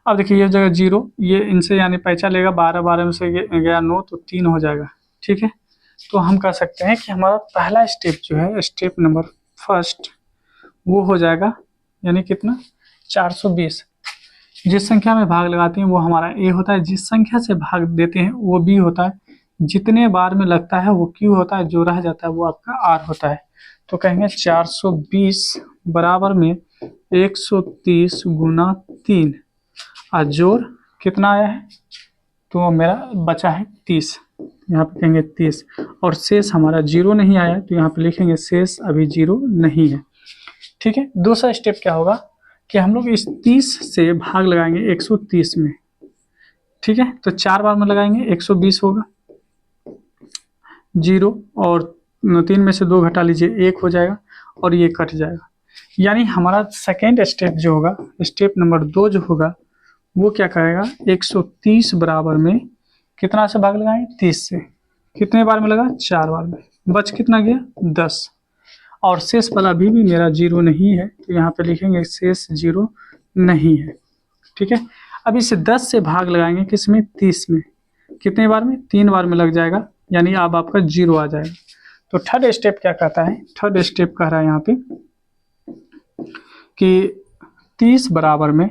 अब देखिए ये जगह 0, ये इनसे यानी पैसा लेगा, 12 12 में से गया 9 तो 3 हो जाएगा। ठीक है, तो हम कह सकते हैं कि हमारा पहला स्टेप जो है, स्टेप नंबर फर्स्ट, वो हो जाएगा यानी कितना, 420। जिस संख्या में भाग लगाते हैं वो हमारा ए होता है, जिस संख्या से भाग देते हैं वो बी होता है, जितने बार में लगता है वो क्यू होता है, जो रह जाता है वो आपका आर होता है। तो कहेंगे 420 बराबर में 130 गुना 3 और जोड़ कितना आया है, तो मेरा बचा है 30, यहाँ पे कहेंगे 30, और शेष हमारा 0 नहीं आया तो यहाँ पे लिखेंगे शेष अभी 0 नहीं है। ठीक है, दूसरा स्टेप क्या होगा कि हम लोग इस 30 से भाग लगाएंगे 130 में। ठीक है, तो 4 बार में लगाएंगे 120 होगा, 0 और 3 में से 2 घटा लीजिए 1 हो जाएगा और ये कट जाएगा। यानी हमारा सेकेंड स्टेप जो होगा, स्टेप नंबर 2 जो होगा, वो क्या कहेगा, 130 बराबर में कितना से भाग लगाएंगे, 30 से। कितने बार में लगा, 4 बार में, बच कितना गया, 10, और शेष वाला अभी भी मेरा 0 नहीं है तो यहाँ पे लिखेंगे शेष 0 नहीं है। ठीक है, अब इसे 10 से भाग लगाएंगे किसमें, 30 में। कितने बार में, 3 बार में लग जाएगा, यानी अब आपका 0 आ जाएगा। तो थर्ड स्टेप क्या कहता है, थर्ड स्टेप कह रहा है यहाँ पे कि 30 बराबर में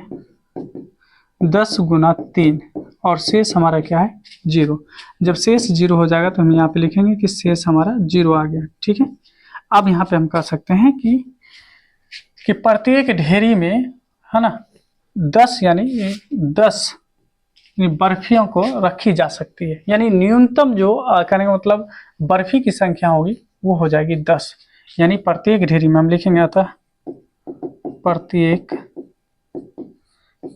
10 गुना 3 और शेष हमारा क्या है 0। जब शेष 0 हो जाएगा तो हम यहाँ पे लिखेंगे कि शेष हमारा 0 आ गया। ठीक है, अब यहाँ पे हम कह सकते हैं कि प्रत्येक ढेरी में है ना 10 यानी 10 बर्फियों को रखी जा सकती है, यानी न्यूनतम जो कहने का मतलब बर्फी की संख्या होगी वो हो जाएगी 10। यानी प्रत्येक ढेरी में हम लिखेंगे अतः प्रत्येक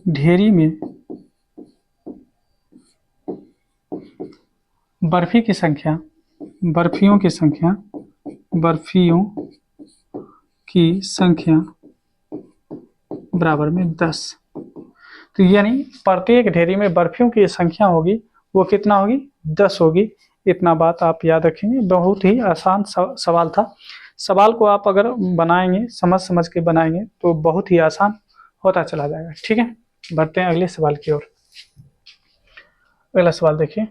ढेरी में बर्फियों की संख्या बराबर में 10। तो यानी प्रत्येक ढेरी में बर्फियों की संख्या होगी वो कितना होगी 10 होगी। इतना बात आप याद रखेंगे। बहुत ही आसान सवाल था। सवाल को आप अगर बनाएंगे समझ के बनाएंगे तो बहुत ही आसान होता चला जाएगा। ठीक है, बढ़ते हैं अगले सवाल की ओर। अगला सवाल देखिए।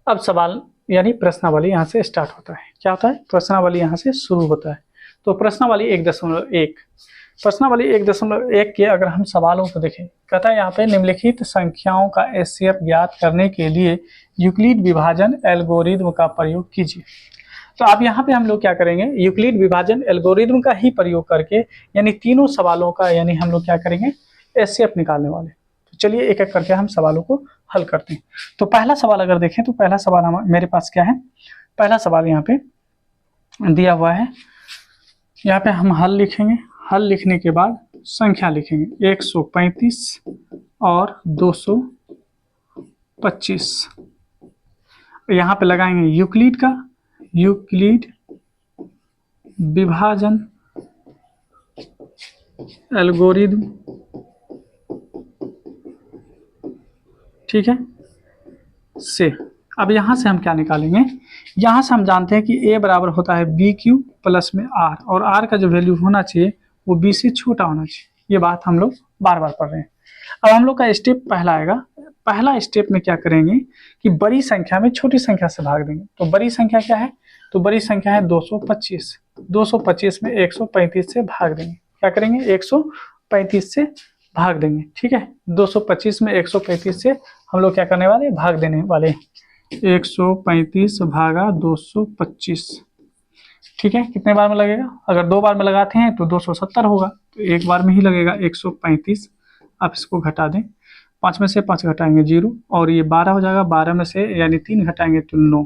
अब सवाल यानी प्रश्नावली यहाँ से स्टार्ट होता है। क्या होता है, प्रश्नावली यहाँ से शुरू होता है। तो प्रश्नावली 1.1 प्रश्नावली 1.1 के अगर हम सवालों को देखें, कहता है यहाँ पे निम्नलिखित संख्याओं का एचसीएफ ज्ञात करने के लिए यूक्लिड विभाजन एल्गोरिथ्म का प्रयोग कीजिए। तो अब यहाँ पे हम लोग क्या करेंगे, यूक्लिड विभाजन एल्गोरिथ्म का ही प्रयोग करके यानी तीनों सवालों का यानी हम लोग क्या करेंगे एचसीएफ निकालने वाले। तो चलिए एक एक करके हम सवालों को हल करते हैं। तो पहला सवाल अगर देखें तो पहला सवाल मेरे पास क्या है, पहला सवाल यहाँ पे दिया हुआ है। यहाँ पे हम हल लिखेंगे, हल लिखने के बाद संख्या लिखेंगे 135 और 225। यहाँ पे लगाएंगे यूक्लिड विभाजन एल्गोरिथम। ठीक है से अब यहाँ से हम क्या निकालेंगे, यहाँ से हम जानते हैं कि a बराबर होता है बी क्यू प्लस में r, और r का जो वैल्यू होना चाहिए वो b से छोटा होना चाहिए। ये बात हम लोग बार बार पढ़ रहे हैं। अब हम लोग का स्टेप पहला आएगा। पहला स्टेप में क्या करेंगे कि बड़ी संख्या में छोटी संख्या से भाग देंगे। तो बड़ी संख्या क्या है, तो बड़ी संख्या है 225। 225 में 135 से भाग देंगे। क्या करेंगे 135 से भाग देंगे। ठीक है, 225 में 135 से हम लोग क्या करने वाले, भाग देने वाले। 135 भागा 225। ठीक है, कितने बार में लगेगा, अगर 2 बार में लगाते हैं तो 270 होगा, तो एक बार में ही लगेगा 135। आप इसको घटा दें, 5 में से 5 घटाएंगे 0, और ये 12 हो जाएगा। 12 में से यानी 3 घटाएंगे तो 9,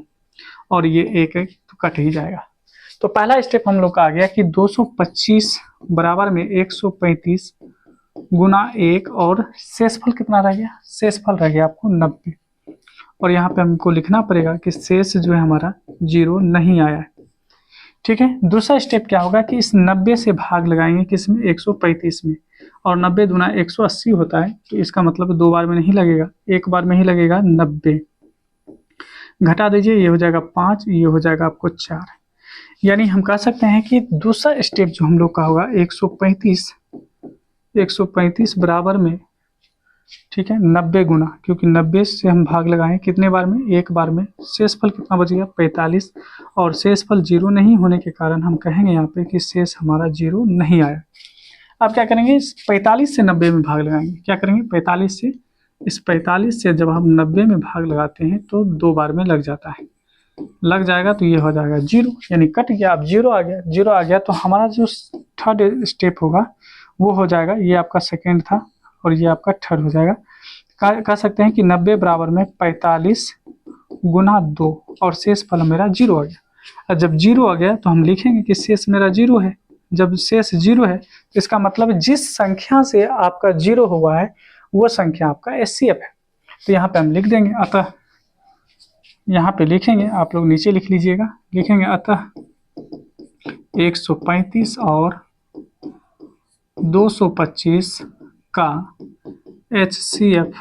और ये 1 तो कट ही जाएगा। तो पहला स्टेप हम लोग का आ गया कि 225 बराबर में 135 गुना 1, और शेषफल कितना रह गया, शेषफल रह गया आपको 90। और यहाँ पे हमको लिखना पड़ेगा कि शेष जो है हमारा 0 नहीं आया है। ठीक है, दूसरा स्टेप क्या होगा कि इस 90 से भाग लगाएंगे किसमें, 135 में, और 90 दूना 180 होता है। तो इसका मतलब 2 बार में नहीं लगेगा, एक बार में ही लगेगा 90। घटा दीजिए, ये हो जाएगा 5, ये हो जाएगा आपको 4। यानी हम कह सकते हैं कि दूसरा स्टेप जो हम लोग का होगा 135 बराबर में, ठीक है 90 गुना, क्योंकि 90 से हम भाग लगाएं कितने बार में, एक बार में। शेषफल कितना बच गया 45, और शेषफल 0 नहीं होने के कारण हम कहेंगे यहाँ पे कि शेष हमारा 0 नहीं आया। अब क्या करेंगे, इस 45 से 90 में भाग लगाएंगे। क्या करेंगे 45 से, इस 45 से जब हम 90 में भाग लगाते हैं तो 2 बार में लग जाता है, लग जाएगा तो ये हो जाएगा 0, यानी कट गया। अब 0 आ गया, 0 आ गया तो हमारा जो थर्ड स्टेप होगा वो हो जाएगा, ये आपका सेकेंड था और ये आपका थर्ड हो जाएगा। कह सकते हैं कि 90 बराबर में 45 गुना 2, और शेष फल मेरा 0 आ गया। और जब 0 आ गया तो हम लिखेंगे कि शेष मेरा 0 है। जब शेष 0 है तो इसका मतलब जिस संख्या से आपका 0 हुआ है वो संख्या आपका एचसीएफ है। तो यहाँ पे हम लिख देंगे, अतः यहाँ पे लिखेंगे, आप लोग नीचे लिख लीजिएगा, लिखेंगे अतः 135 और 225 का एचसीएफ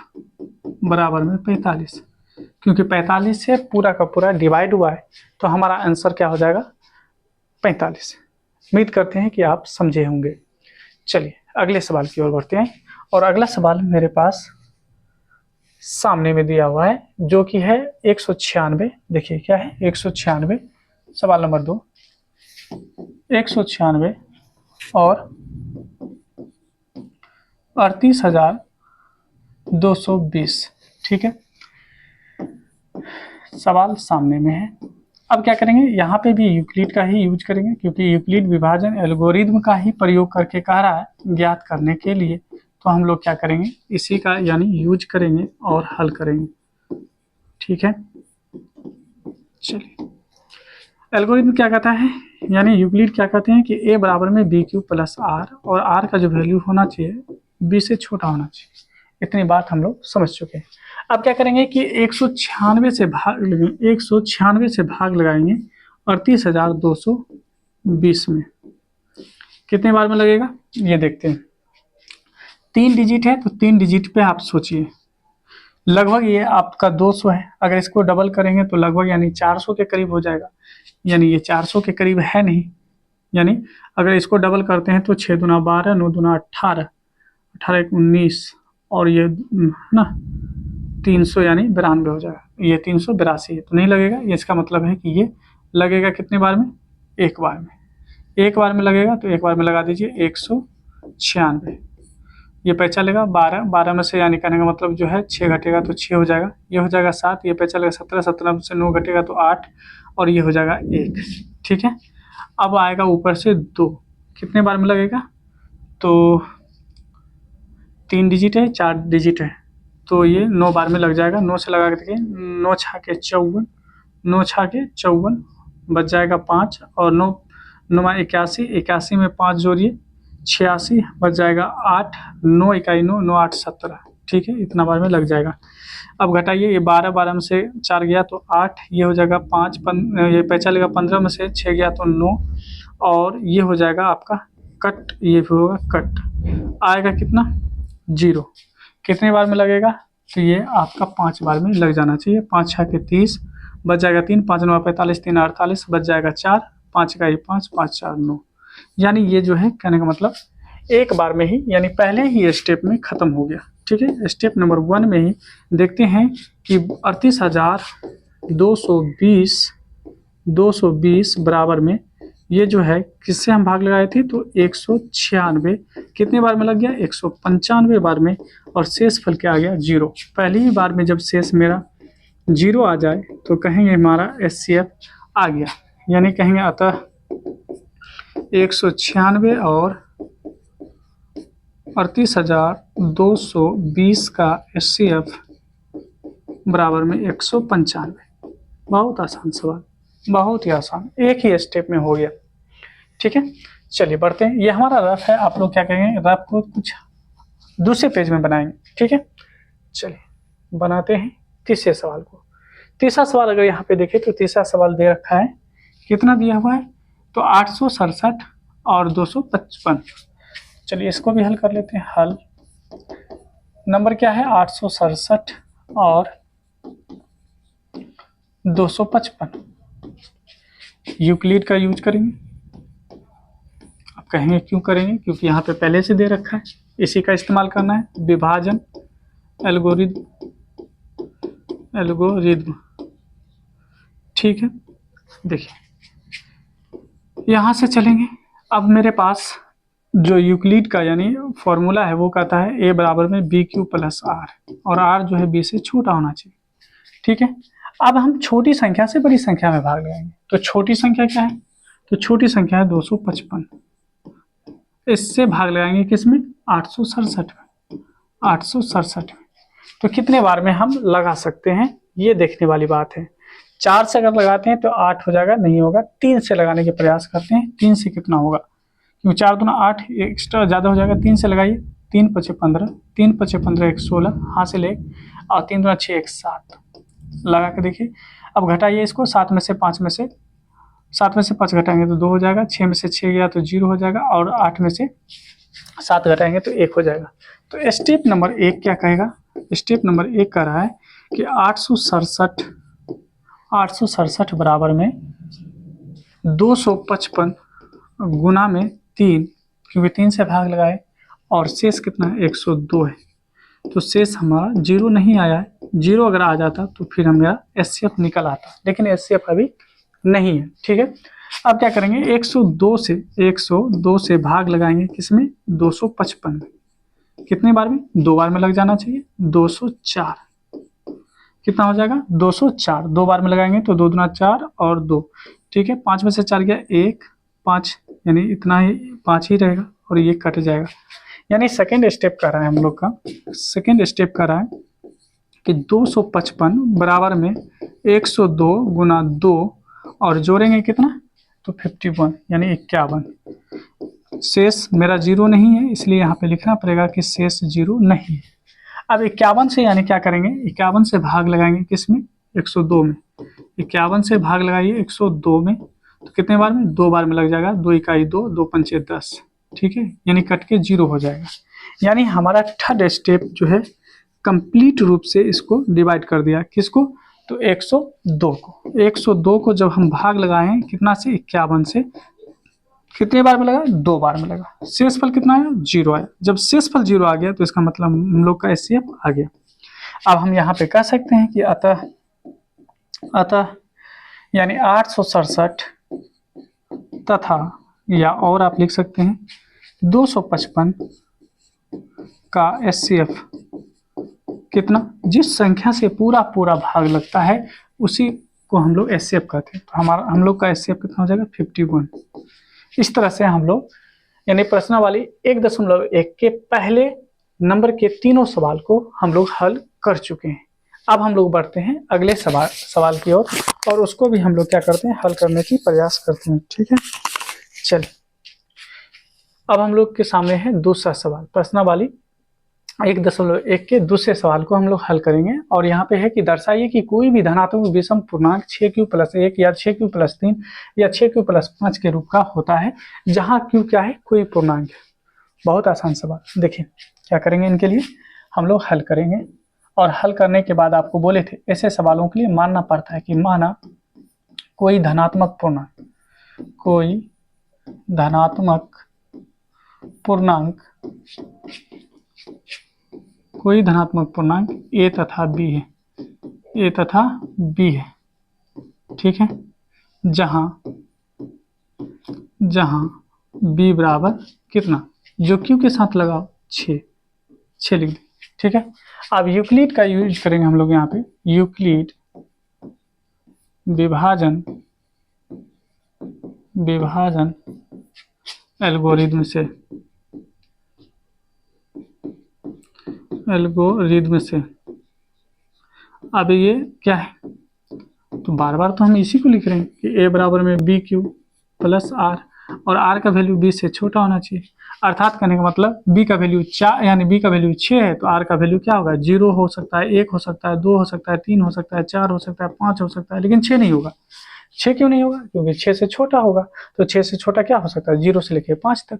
बराबर में 45, क्योंकि 45 से पूरा का पूरा डिवाइड हुआ है तो हमारा आंसर क्या हो जाएगा 45। उम्मीद करते हैं कि आप समझे होंगे। चलिए अगले सवाल की ओर बढ़ते हैं, और अगला सवाल मेरे पास सामने में दिया हुआ है जो कि है 196। देखिए क्या है 196, सवाल नंबर 2, 196 और 38,220। ठीक है, सवाल सामने में है। अब क्या करेंगे, यहाँ पे भी यूक्लिड का ही यूज करेंगे, क्योंकि यूक्लिड विभाजन एल्गोरिदम का ही प्रयोग करके कह रहा है ज्ञात करने के लिए। तो हम लोग क्या करेंगे, इसी का यानी यूज करेंगे और हल करेंगे। ठीक है, चलिए एल्गोरिथम क्या कहता है, यानी यूक्लिड क्या कहते हैं कि ए बराबर में बी क्यू प्लस आर, और आर का जो वैल्यू होना चाहिए बी से छोटा होना चाहिए। इतनी बात हम लोग समझ चुके हैं। अब क्या करेंगे कि 196 से भाग लगाएंगे, 196 से भाग लगाएंगे 38,220 में। कितने बार में लगेगा ये देखते हैं। 3 डिजिट है तो 3 डिजिट पे आप सोचिए, लगभग ये आपका 200 है। अगर इसको डबल करेंगे तो लगभग यानी 400 के करीब हो जाएगा, यानी ये 400 के करीब है नहीं। यानी अगर इसको डबल करते हैं तो 6 दूना 12, 9 दूना 18, 18 19, और ये ना 300 यानी 92 हो जाएगा। ये 382 है तो नहीं लगेगा। ये इसका मतलब है कि ये लगेगा कितने बार में, एक बार में। एक बार में लगेगा तो एक बार में लगा दीजिए 196। ये पे चलेगा 12, 12 में से यानी कहने का मतलब जो है 6 घटेगा तो 6 हो जाएगा, ये हो जाएगा 7, ये पे चलेगा 17, 17 में से 9 घटेगा तो 8, और ये हो जाएगा 1। ठीक है, अब आएगा ऊपर से 2, कितने बार में लगेगा, तो 3 डिजिट है 4 डिजिट है तो ये 9 बार में लग जाएगा। 9 से लगा के देखिए, 9 छाके 54, 9 छाके 54, बच जाएगा 5, और 9 9 81, 81 में 5 जोड़िए 86, बच जाएगा 8, 9 इकाई 9, 9 8 17। ठीक है, इतना बार में लग जाएगा। अब घटाइए, ये 12, 12 में से 4 गया तो 8, ये हो जाएगा 5, ये पे चलेगा 15 में से 6 गया तो 9, और ये हो जाएगा आपका कट, ये भी होगा कट, आएगा कितना 0। कितने बार में लगेगा, तो ये आपका 5 बार में लग जाना चाहिए। 5 छः 30, बच जाएगा 3, 5 9 45, 3 48, बच जाएगा 4, 5 इकाई 5, 5 4 9। यानी ये जो है कहने का मतलब एक बार में ही, यानी पहले ही स्टेप में ख़त्म हो गया। ठीक है, स्टेप नंबर 1 में ही देखते हैं कि 38,220 बराबर में ये जो है किससे हम भाग लगाए थे, तो 196 कितने बार में लग गया, 195 बार में, और शेष फल क्या आ गया 0। पहली ही बार में जब शेष मेरा 0 आ जाए तो कहेंगे हमारा SCF आ गया, यानी कहेंगे अतः 196 और 38,220 का SCF बराबर में 195। बहुत आसान सवाल, बहुत ही आसान, एक ही स्टेप में हो गया। ठीक है, चलिए बढ़ते हैं। ये हमारा रफ है, आप लोग क्या करेंगे, रफ को कुछ दूसरे पेज में बनाएंगे। ठीक है, चलिए बनाते हैं तीसरे सवाल को। तीसरा सवाल अगर यहाँ पे देखें तो तीसरा सवाल दे रखा है, कितना दिया हुआ है, तो 867 और 255। चलिए इसको भी हल कर लेते हैं। हल नंबर क्या है, 867 और 255। यूक्लिड का यूज करेंगे। आप कहेंगे क्यों करेंगे, क्योंकि यहाँ पे पहले से दे रखा है, इसी का इस्तेमाल करना है। विभाजन एल्गोरिदम। ठीक है, देखिए यहाँ से चलेंगे। अब मेरे पास जो यूक्लिड का यानी फॉर्मूला है वो कहता है ए बराबर में बी क्यू प्लस आर, और आर जो है बी से छोटा होना चाहिए। ठीक है, अब हम छोटी संख्या से बड़ी संख्या में भाग लगाएंगे। तो छोटी संख्या क्या है, तो छोटी संख्या है 255, इससे भाग लगाएंगे किसमें, 867 में, 867 में। तो कितने बार में हम लगा सकते हैं ये देखने वाली बात है। 4 से अगर लगाते हैं तो 8 हो जाएगा, नहीं होगा। 3 से लगाने के प्रयास करते हैं, 3 से कितना होगा, क्योंकि 4 दूना 8, एक्स्ट्रा ज़्यादा हो जाएगा। 3 से लगाइए, 3 पचे 15, 3 पचे 15 1 16, हासिल 1, और 3 दूना 6 1 7, लगा के देखिए। अब घटाइए इसको, 7 में से 5 में से 7 में से 5 घटाएंगे तो 2 हो जाएगा, 6 में से 6 गया तो 0 हो जाएगा, और 8 में से 7 घटाएंगे तो 1 हो जाएगा। तो स्टेप नंबर 1 क्या कहेगा, स्टेप नंबर 1 कह रहा है कि 867 बराबर में 255 गुना में 3, क्योंकि 3 से भाग लगाए, और शेष कितना है 102 है। तो शेष हमारा 0 नहीं आया है। 0 अगर आ जाता तो फिर हमारा SCF निकल आता, लेकिन SCF अभी नहीं है। ठीक है, अब क्या करेंगे, 102 से भाग लगाएंगे किसमें, 255 में। कितने बार में? 2 बार में लग जाना चाहिए। 204 कितना हो जाएगा? 204 2 बार में लगाएंगे तो 2 दूना 4 और 2, ठीक है। 5 में से 4 गया 1, 5 यानी इतना ही 5 ही रहेगा और ये कट जाएगा। यानी सेकेंड स्टेप कर रहा है हम लोग का, सेकेंड स्टेप कर रहा है कि 255 बराबर में 102 गुना 2 और जोड़ेंगे कितना? तो 51 यानी 51। शेष मेरा 0 नहीं है, इसलिए यहाँ पे लिखना पड़ेगा कि शेष 0 नहीं है। अब 51 से यानी क्या करेंगे? 51 से भाग लगाएंगे किसमें? 102 में। 51 से भाग लगाइए 102 में, तो कितने बार में? 2 बार में लग जाएगा। 2 इकाई 2, 2 पंचे 10, ठीक है। यानी कट के 0 हो जाएगा। यानी हमारा थर्ड स्टेप जो है कंप्लीट रूप से इसको डिवाइड कर दिया। किसको? तो 102 को। 102 को जब हम भाग लगाए कितना से? 51 से, कितने बार में लगा? 2 बार में लगा। शेषफल कितना आया? 0 आया। जब शेषफल 0 आ गया तो इसका मतलब हम लोग का एचसीएफ आ गया। अब हम यहाँ पे कह सकते हैं कि अतः यानी 867 तथा, या और आप लिख सकते हैं 255 का एचसीएफ कितना? जिस संख्या से पूरा पूरा भाग लगता है उसी को हम लोग एचसीएफ कहते हैं। तो हम लोग का एचसीएफ कितना हो जाएगा? 51। इस तरह से हम लोग यानी प्रश्नावली 1.1 के पहले नंबर के तीनों सवाल को हम लोग हल कर चुके हैं। अब हम लोग बढ़ते हैं अगले सवाल की ओर और उसको भी हम लोग क्या करते हैं? हल करने की प्रयास करते हैं, ठीक है। चलिए, अब हम लोग के सामने है दूसरा सवाल। प्रश्नावली 1.1 के दूसरे सवाल को हम लोग हल करेंगे और यहाँ पे है कि दर्शाइए कि कोई भी धनात्मक विषम पूर्णांक 6q+1 या 6q+3 या 6q+5 के रूप का होता है जहाँ q क्या है? कोई पूर्णांक है। बहुत आसान सवाल। देखिए क्या करेंगे, इनके लिए हम लोग हल करेंगे और हल करने के बाद आपको बोले थे ऐसे सवालों के लिए मानना पड़ता है कि माना कोई धनात्मक पूर्णांक a तथा b है, ठीक है। जहां b बराबर कितना? जो q के साथ लगाओ 6 लिख दें, ठीक है। अब यूक्लिड का यूज करेंगे हम लोग यहाँ पे। यूक्लिड विभाजन एल्गोरिथम से अब ये क्या है? तो बार बार तो हम इसी को लिख रहे हैं कि a बराबर में BQ प्लस R और R का वैल्यू B से छोटा होना चाहिए। अर्थात कहने का मतलब B का वैल्यू 4 यानी B का वैल्यू 6 है तो R का वैल्यू क्या होगा? 0 हो सकता है, 1 हो सकता है, 2 हो सकता है, 3 हो सकता है, 4 हो सकता है, 5 हो सकता है, लेकिन 6 नहीं होगा। 6 क्यों नहीं होगा? क्योंकि 6 से छोटा होगा। तो 6 से छोटा क्या हो सकता है? 0 से लेके 5 तक।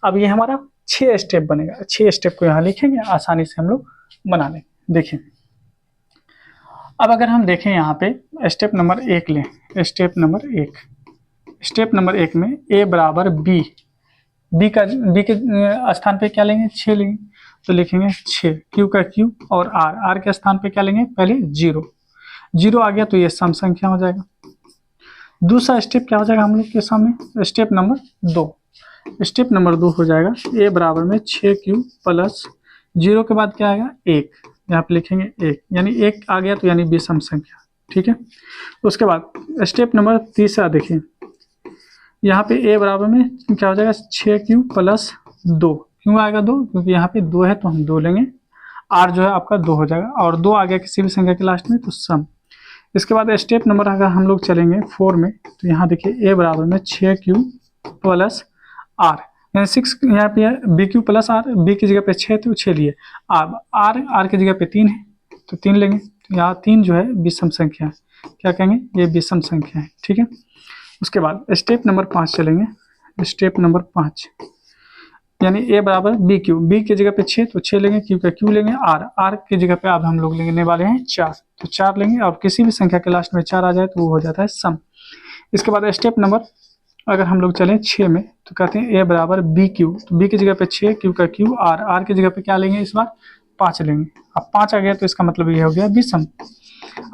अब ये हमारा 6 स्टेप बनेगा। 6 स्टेप को यहाँ लिखेंगे, आसानी से हम लोग बना लेंगे। देखिए, अब अगर हम देखें यहाँ पे स्टेप नंबर 1 लें। स्टेप नंबर 1 में a बराबर b के स्थान पे क्या लेंगे? 6 लेंगे। तो लिखेंगे 6, q का q और r के स्थान पे क्या लेंगे? पहले 0 आ गया तो ये सम संख्या हो जाएगा। दूसरा स्टेप क्या हो जाएगा हम लोग के सामने? स्टेप नंबर 2 हो जाएगा a बराबर में 6q प्लस 0 के बाद क्या आएगा? 1, यहाँ पे लिखेंगे 1 यानी 1 आ गया तो यानी विषम संख्या, ठीक है। उसके बाद स्टेप नंबर 3 देखिए, यहाँ पे a बराबर में क्या हो जाएगा? 6q plus 2। क्यों आएगा 2? क्योंकि यहाँ पे 2 है तो हम 2 लेंगे। r जो है आपका 2 हो जाएगा और 2 आ गया किसी भी संख्या के लास्ट में तो सम। इसके बाद स्टेप नंबर अगर हम लोग चलेंगे 4 में तो यहाँ देखिए a बराबर में 6q प्लस r यानी 6 यहाँ पे BQ प्लस R, B की जगह पे 6 तो 6 लिए। अब R की जगह पे 3 है तो 3 लेंगे। तो यहाँ 3 जो है विषम संख्या है। क्या कहेंगे? ये विषम संख्या है, ठीक है। उसके बाद स्टेप नंबर 5 चलेंगे। स्टेप नंबर 5 यानी a बराबर BQ, B की जगह पे 6 तो 6 लेंगे, Q का Q लेंगे, R की जगह पे अब हम लोग लेने वाले हैं 4 तो 4 लेंगे और किसी भी संख्या के लास्ट में 4 आ जाए तो वो हो जाता है सम। इसके बाद स्टेप नंबर अगर हम लोग चलें 6 में तो कहते हैं a बराबर BQ, तो B की जगह पे 6, Q का Q, R की जगह पे क्या लेंगे? इस बार 5 लेंगे। अब 5 आ गया तो इसका मतलब ये हो गया विषम।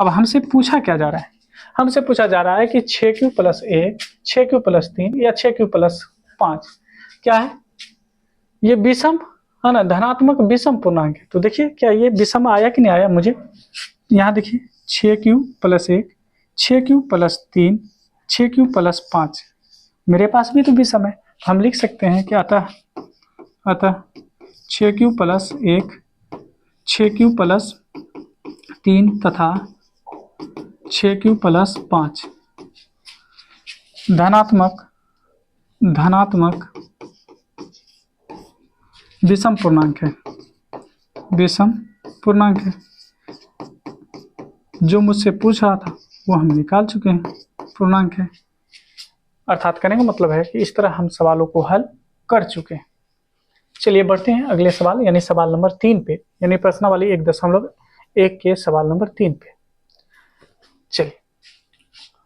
अब हमसे पूछा क्या जा रहा है? हमसे पूछा जा रहा है कि 6q प्लस 1, 6q प्लस 3 या 6q प्लस 5 क्या है? ये विषम है ना, धनात्मक विषम पूर्णांक है। तो देखिए क्या ये विषम आया कि नहीं आया, मुझे यहाँ देखिए 6 क्यू + 1, 6 क्यू + 3, 6 क्यू + 5, मेरे पास भी तो विषम है। हम लिख सकते हैं कि अतः 6 क्यू + 1, 6 क्यू + 3 तथा 6 क्यू + 5 धनात्मक विषम पूर्णांक है, विषम पूर्णांक है। जो मुझसे पूछ रहा था वो हम निकाल चुके हैं, पूर्णांक है। अर्थात कहने का मतलब है कि इस तरह हम सवालों को हल कर चुके हैं। चलिए बढ़ते हैं अगले सवाल यानी सवाल नंबर 3 पे, यानी प्रश्नावली 1.1 के सवाल नंबर 3 पे। चलिए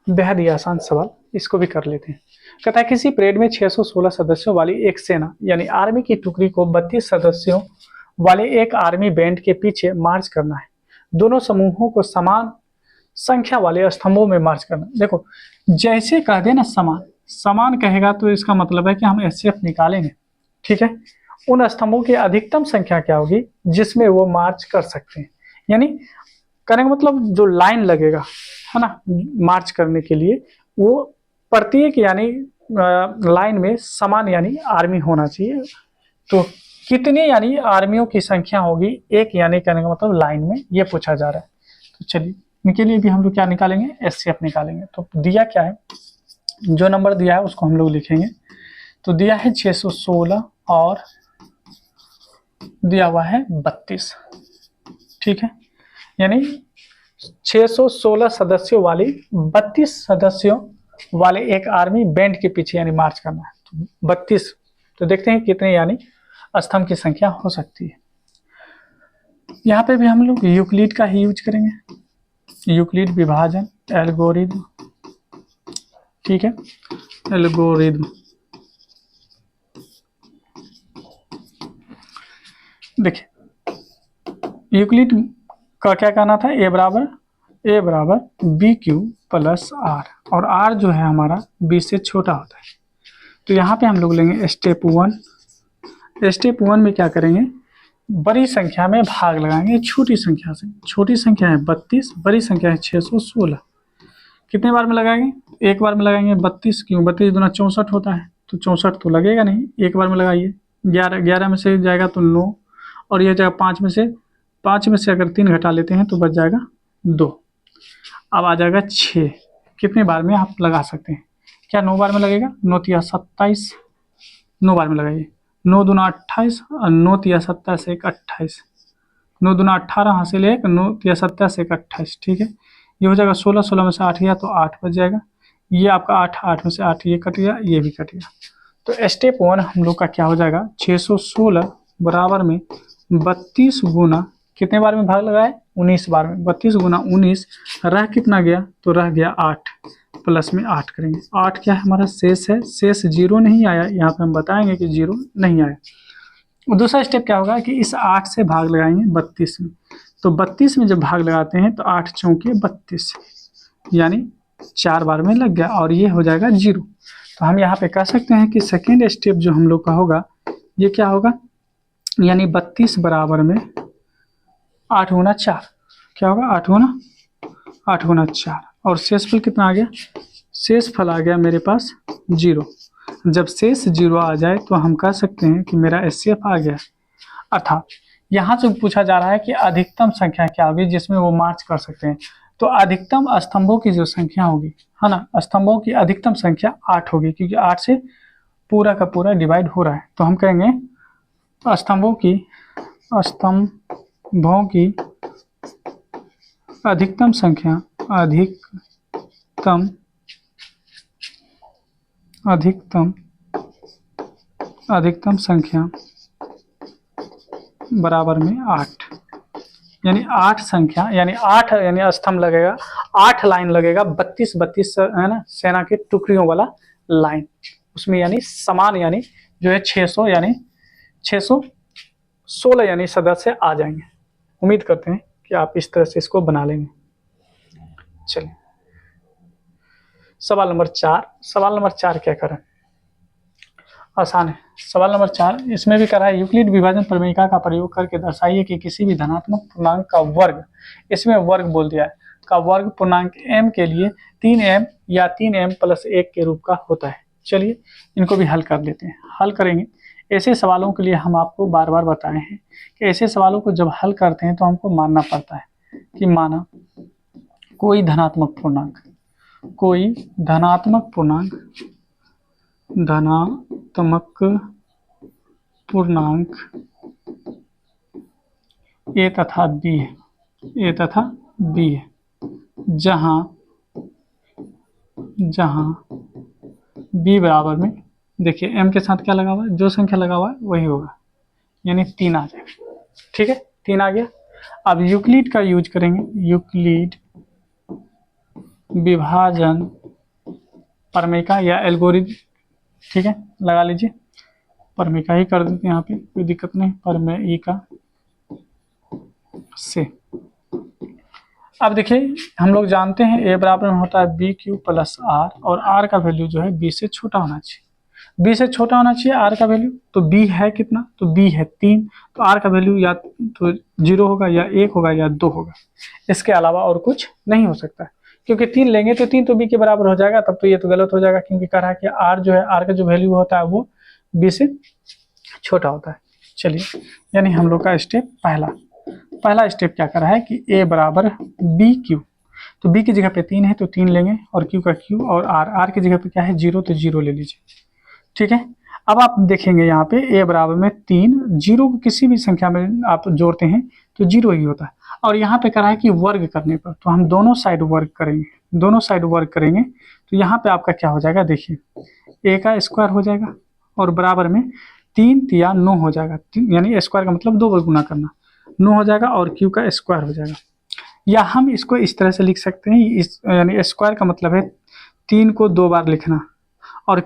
बेहद ही आसान सवाल, इसको भी कर लेते हैं। कहता है किसी परेड में 616 सदस्यों वाली एक सेना यानी आर्मी की टुकड़ी को 32 सदस्यों वाले एक आर्मी बैंड के पीछे मार्च करना है। दोनों समूहों को समान संख्या वाले स्तंभों में मार्च करना। देखो जैसे कह दे ना समान कहेगा तो इसका मतलब है कि हम एचसीएफ निकालेंगे, ठीक है। उन स्तंभों की अधिकतम संख्या क्या होगी जिसमें वो मार्च कर सकते हैं, यानी करने का मतलब जो लाइन लगेगा है ना मार्च करने के लिए, वो प्रत्येक यानी लाइन में समान यानी आर्मी होना चाहिए। तो कितने यानी आर्मियों की संख्या होगी एक यानी कहने का मतलब लाइन में, ये पूछा जा रहा है। तो चलिए इनके लिए भी हम लोग क्या निकालेंगे, एचसीएफ निकालेंगे। तो दिया क्या है, जो नंबर दिया है उसको हम लोग लिखेंगे। तो दिया है 616 और दिया हुआ है 32, ठीक है। यानी 616 सदस्यों वाली 32 सदस्यों वाले एक आर्मी बैंड के पीछे यानी मार्च करना है। तो 32, तो देखते हैं कितने यानी स्तंभ की संख्या हो सकती है। यहाँ पे भी हम लोग यूक्लिड का ही यूज करेंगे, यूक्लिड विभाजन एल्गोरिथम, ठीक है, एल्गोरिथम। देखिए यूक्लिड का क्या कहना था, ए बराबर बी क्यू प्लस आर, और आर जो है हमारा बी से छोटा होता है। तो यहाँ पे हम लोग लेंगे स्टेप वन में क्या करेंगे, बड़ी संख्या में भाग लगाएंगे छोटी संख्या से। छोटी संख्या है 32, बड़ी संख्या है 616। कितने बार में लगाएंगे, एक बार में लगाएंगे 32, क्यों 32 दूना 64 होता है, तो 64 तो लगेगा नहीं, एक बार में लगाइए। 11 में से जाएगा तो 9, और यह जाएगा 5 में से अगर 3 घटा लेते हैं तो बच जाएगा 2। अब आ जाएगा 6, कितने बार में आप लगा सकते हैं, क्या 9 बार में लगेगा, 9 तिया 27, 9 बार में लगाइए। 9 दूना 28 और 9 तिया 27 एक 28, 9 दूना 18 हासिल 1, 9 तिया 27 एक 28, ठीक है। ये हो जाएगा 16, 16 में से 8 गया तो 8 बच जाएगा। ये आपका 8, 8 में से 8 ये कट गया, ये भी कट गया। तो स्टेप 1 हम लोग का क्या हो जाएगा, 616 बराबर में 32 गुना कितने बार में भाग लगाए, 19 बार में। 32 गुना 19 रह कितना गया, तो रह गया 8, प्लस में 8 करेंगे। 8 क्या है हमारा शेष है, शेष 0 नहीं आया, यहाँ पे हम बताएंगे कि 0 नहीं आया। दूसरा स्टेप क्या होगा कि इस 8 से भाग लगाएंगे 32 में। तो 32 में जब भाग लगाते हैं तो 8 चौके 32, यानी 4 बार में लग गया, और ये हो जाएगा 0। तो हम यहाँ पे कह सकते हैं कि सेकेंड स्टेप जो हम लोग का होगा ये क्या होगा, यानी 32 बराबर में 8 गुना 4, क्या होगा 8 गुना 4, और शेषफल कितना आ गया, शेषफल आ गया मेरे पास 0। जब शेष 0 आ जाए तो हम कह सकते हैं कि मेरा एचसीएफ आ गया। अर्थात यहाँ से पूछा जा रहा है कि अधिकतम संख्या क्या होगी जिसमें वो मार्च कर सकते हैं। तो अधिकतम स्तंभों की जो संख्या होगी है ना, स्तंभों की अधिकतम संख्या 8 होगी, क्योंकि 8 से पूरा का पूरा डिवाइड हो रहा है। तो हम कहेंगे स्तंभों की अधिकतम संख्या अधिकतम संख्या बराबर में 8, यानी 8 संख्या यानी 8 यानी स्तंभ लगेगा, 8 लाइन लगेगा, 32 है ना सेना की टुकड़ियों वाला लाइन, उसमें यानी समान यानी जो है 600 यानी 616 यानी सदस्य आ जाएंगे। उम्मीद करते हैं कि आप इस तरह से इसको बना लेंगे। चलिए सवाल नंबर 4 क्या करें, आसान है। सवाल नंबर 4 इसमें भी करा है, यूक्लिड विभाजन प्रमेयिका का प्रयोग करके दर्शाइए कि किसी भी धनात्मक पूर्णांक का वर्ग, इसमें वर्ग बोल दिया है, का वर्ग पूर्णांक m के लिए 3m या 3m + 1 के रूप का होता है। चलिए इनको भी हल कर लेते हैं। हल करेंगे ऐसे सवालों के लिए हम आपको बार बार बताए हैं कि ऐसे सवालों को जब हल करते हैं तो हमको मानना पड़ता है कि माना कोई धनात्मक पूर्णांक, कोई धनात्मक पूर्णांक, धनात्मक पूर्णांक a तथा b है, a तथा b है, जहां b बराबर में, देखिए m के साथ क्या लगा हुआ है, जो संख्या लगा हुआ है वही होगा, यानी 3 आ जाएगा। ठीक है, 3 आ गया। अब यूक्लिड का यूज करेंगे, यूक्लिड विभाजन प्रमेयिका या एल्गोरिथम, ठीक है, लगा लीजिए, प्रमेयिका ही कर देते हैं यहाँ पे, कोई दिक्कत नहीं, प्रमेयिका से। अब देखिए हम लोग जानते हैं a बराबर में होता है BQ + R, और R का वैल्यू जो है B से छोटा होना चाहिए, B से छोटा होना चाहिए R का वैल्यू। तो B है कितना, तो B है 3, तो R का वैल्यू या तो 0 होगा या 1 होगा या 2 होगा, इसके अलावा और कुछ नहीं हो सकता, क्योंकि 3 लेंगे तो 3 तो B के बराबर हो जाएगा, तब तो ये तो गलत हो जाएगा, क्योंकि कह रहा है कि R जो है, R का जो वैल्यू होता है वो B से छोटा होता है। चलिए, यानी हम लोग का स्टेप पहला स्टेप क्या कर रहा है कि a बराबर BQ, तो b की जगह पे 3 है तो 3 लेंगे, और q का q, और r की जगह पे क्या है 0, तो 0 ले लीजिए। ठीक है, अब आप देखेंगे यहाँ पे a बराबर में 3, 0 को किसी भी संख्या में आप जोड़ते हैं तो 0 ही होता है, और यहाँ पे करा है कि वर्ग करने पर, तो हम दोनों साइड वर्ग करेंगे, तो यहाँ पे आपका क्या हो जाएगा, देखिए a का स्क्वायर हो जाएगा, और बराबर में 3 या 9 हो जाएगा, यानी स्क्वायर का मतलब 2 बार गुना करना, 9 हो जाएगा, और q का स्क्वायर हो जाएगा। या हम इसको इस तरह से लिख सकते हैं, इस यानी स्क्वायर का मतलब है 3 को 2 बार लिखना, और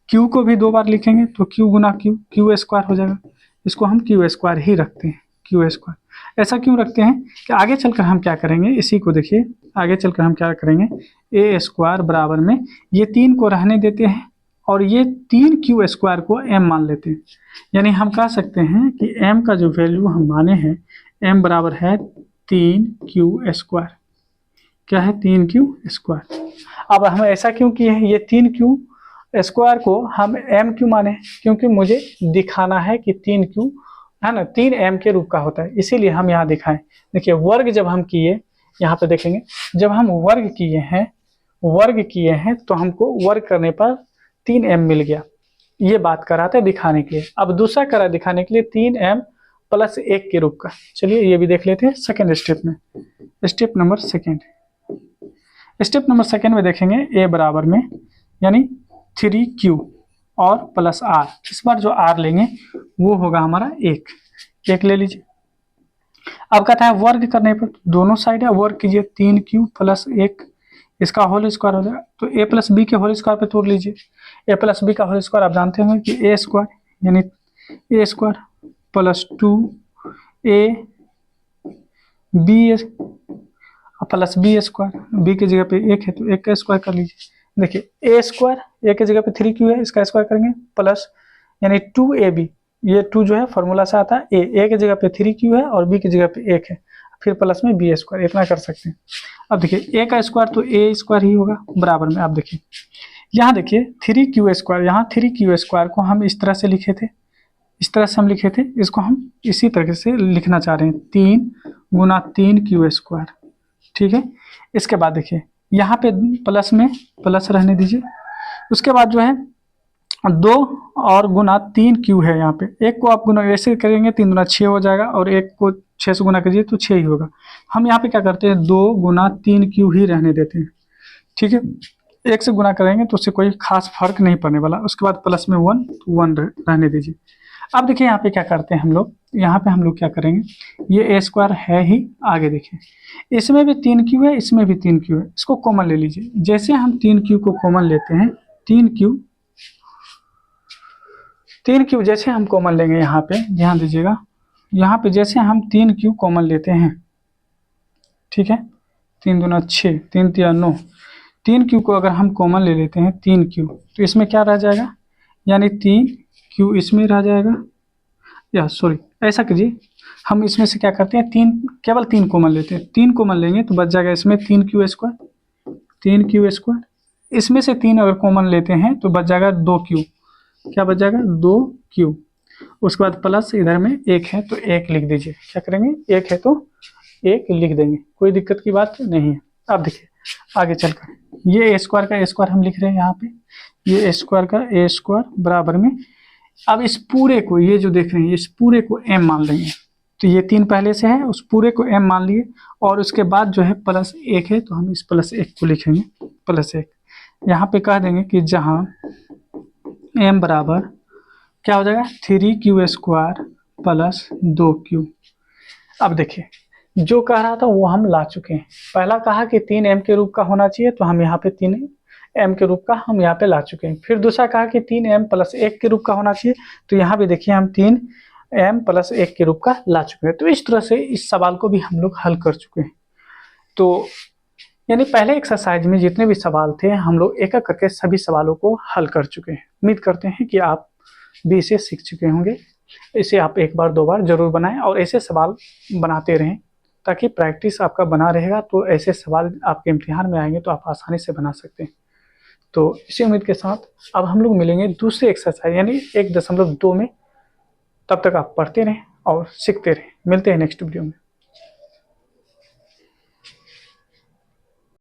q को भी 2 बार लिखेंगे तो q गुना q स्क्वायर हो जाएगा। इसको हम q स्क्वायर ही रखते हैं, q स्क्वायर। ऐसा क्यों रखते हैं कि आगे चलकर हम क्या करेंगे, इसी को देखिए, आगे चलकर हम क्या करेंगे, a स्क्वायर बराबर में ये 3 को रहने देते हैं, और ये 3 q स्क्वायर को m मान लेते हैं। यानी हम कह सकते हैं कि m का जो वैल्यू हम माने हैं, m बराबर है 3q स्क्वायर। क्या है, 3q स्क्वायर। अब हम ऐसा क्यों किए हैं, ये 3q स्क्वायर को हम m क्यों माने, क्योंकि मुझे दिखाना है कि 3q है ना 3m के रूप का होता है, इसीलिए हम यहाँ दिखाएं। देखिए वर्ग जब हम किए, यहाँ पे देखेंगे, जब हम वर्ग किए हैं तो हमको वर्ग करने पर 3m मिल गया, ये बात कराते दिखाने के लिए। अब दूसरा करा दिखाने के लिए 3m + 1 के रूप का। चलिए ये भी देख लेते हैं सेकेंड स्टेप में, स्टेप नंबर सेकेंड में देखेंगे a बराबर में, यानी 3q और प्लस r, इस बार जो r लेंगे वो होगा हमारा 1 ले लीजिए। अब कहता है वर्ग करने पर, दोनों साइड है वर्ग कीजिए, 3q + 1, इसका होल स्क्वायर हो जाएगा, तो a + b के होल स्क्वायर पे तोड़ लीजिए। a + b का होल स्क्वायर आप जानते होंगे कि a स्क्वायर, यानी a square + 2a b plus b square, b की जगह पे 1 है तो 1 का स्क्वायर कर लीजिए। देखिए a स्क्वायर, a की जगह पे 3q है, इसका स्क्वायर करेंगे, प्लस यानी 2ab, ये 2 जो है फॉर्मूला से आता है, a की जगह पे 3q है और b की जगह पे 1 है, फिर प्लस में b स्क्वायर, इतना कर सकते हैं। अब देखिए a का स्क्वायर तो a स्क्वायर ही होगा, बराबर में आप देखिए यहाँ देखिए 3q स्क्वायर, यहाँ 3q स्क्वायर को हम इस तरह से लिखे थे, इसको हम इसी तरह से लिखना चाह रहे हैं, 3 गुना 3q स्क्वायर। ठीक है, इसके बाद देखिए यहाँ पे प्लस में प्लस रहने दीजिए, उसके बाद जो है 2 और गुना 3q है, यहाँ पे 1 को आप गुना ऐसे करेंगे 3 गुना 6 हो जाएगा, और 1 को 6 से गुना कीजिए तो 6 ही होगा। हम यहाँ पे क्या करते हैं, 2 गुना 3q ही रहने देते हैं। ठीक है, 1 से गुना करेंगे तो उससे कोई खास फर्क नहीं पड़ने वाला, उसके बाद प्लस में 1 तो 1 रहने दीजिए। अब देखिए यहाँ पे क्या करते हैं हम लोग, यहाँ पे हम लोग क्या करेंगे, ये a स्क्वायर है ही, आगे देखिए इसमें भी 3q है, इसमें भी 3q है, इसको कॉमन ले लीजिए। जैसे हम 3q को कॉमन लेते हैं, 3q जैसे हम कॉमन लेंगे, यहाँ पे ध्यान दीजिएगा, यहाँ पे जैसे हम 3q कॉमन लेते हैं, ठीक है, 3 दूना 6, 3 तिया 9, 3q को अगर हम कॉमन ले लेते हैं 3q, तो इसमें क्या रह जाएगा, यानी 3q इसमें रह जाएगा, या सॉरी ऐसा कीजिए, हम इसमें से क्या करते हैं, केवल 3 कॉमन लेते हैं। 3 कॉमन लेंगे तो बच जाएगा इसमें 3q², 3q²। इसमें से 3 अगर कॉमन लेते हैं तो बच जाएगा 2q। क्या बच जाएगा, 2q। उसके बाद प्लस इधर में 1 है तो 1 लिख दीजिए। क्या करेंगे, 1 है तो 1 लिख देंगे, कोई दिक्कत की बात नहीं है। अब देखिए आगे चलकर, ये a² का a² हम लिख रहे हैं यहाँ पे, ये a² का a² बराबर में, अब इस पूरे को, ये जो देख रहे हैं इस पूरे को m मान लेंगे। तो ये 3 पहले से है, उस पूरे को m मान लिए, और उसके बाद जो है +1 है तो हम इस +1 को लिखेंगे, +1। यहाँ पे कह देंगे कि जहाँ m बराबर क्या हो जाएगा, 3q² + 2q। अब देखिए जो कह रहा था वो हम ला चुके हैं। पहला कहा कि 3m के रूप का होना चाहिए, तो हम यहाँ पे 3m के रूप का हम यहाँ पे ला चुके हैं। फिर दूसरा कहा कि 3m + 1 के रूप का होना चाहिए, तो यहाँ पे देखिए हम 3m + 1 के रूप का ला चुके हैं। तो इस तरह से इस सवाल को भी हम लोग हल कर चुके हैं। तो यानी पहले एक्सरसाइज में जितने भी सवाल थे हम लोग एक एक करके सभी सवालों को हल कर चुके हैं। उम्मीद करते हैं कि आप भी इसे सीख चुके होंगे। इसे आप एक बार 2 बार जरूर बनाएं और ऐसे सवाल बनाते रहें, ताकि प्रैक्टिस आपका बना रहेगा। तो ऐसे सवाल आपके इम्तिहान में आएंगे तो आप आसानी से बना सकते हैं। तो इसी उम्मीद के साथ अब हम लोग मिलेंगे दूसरे एक्सरसाइज यानी 1.2 में। तब तक आप पढ़ते रहें और सीखते रहें। मिलते हैं नेक्स्ट वीडियो में।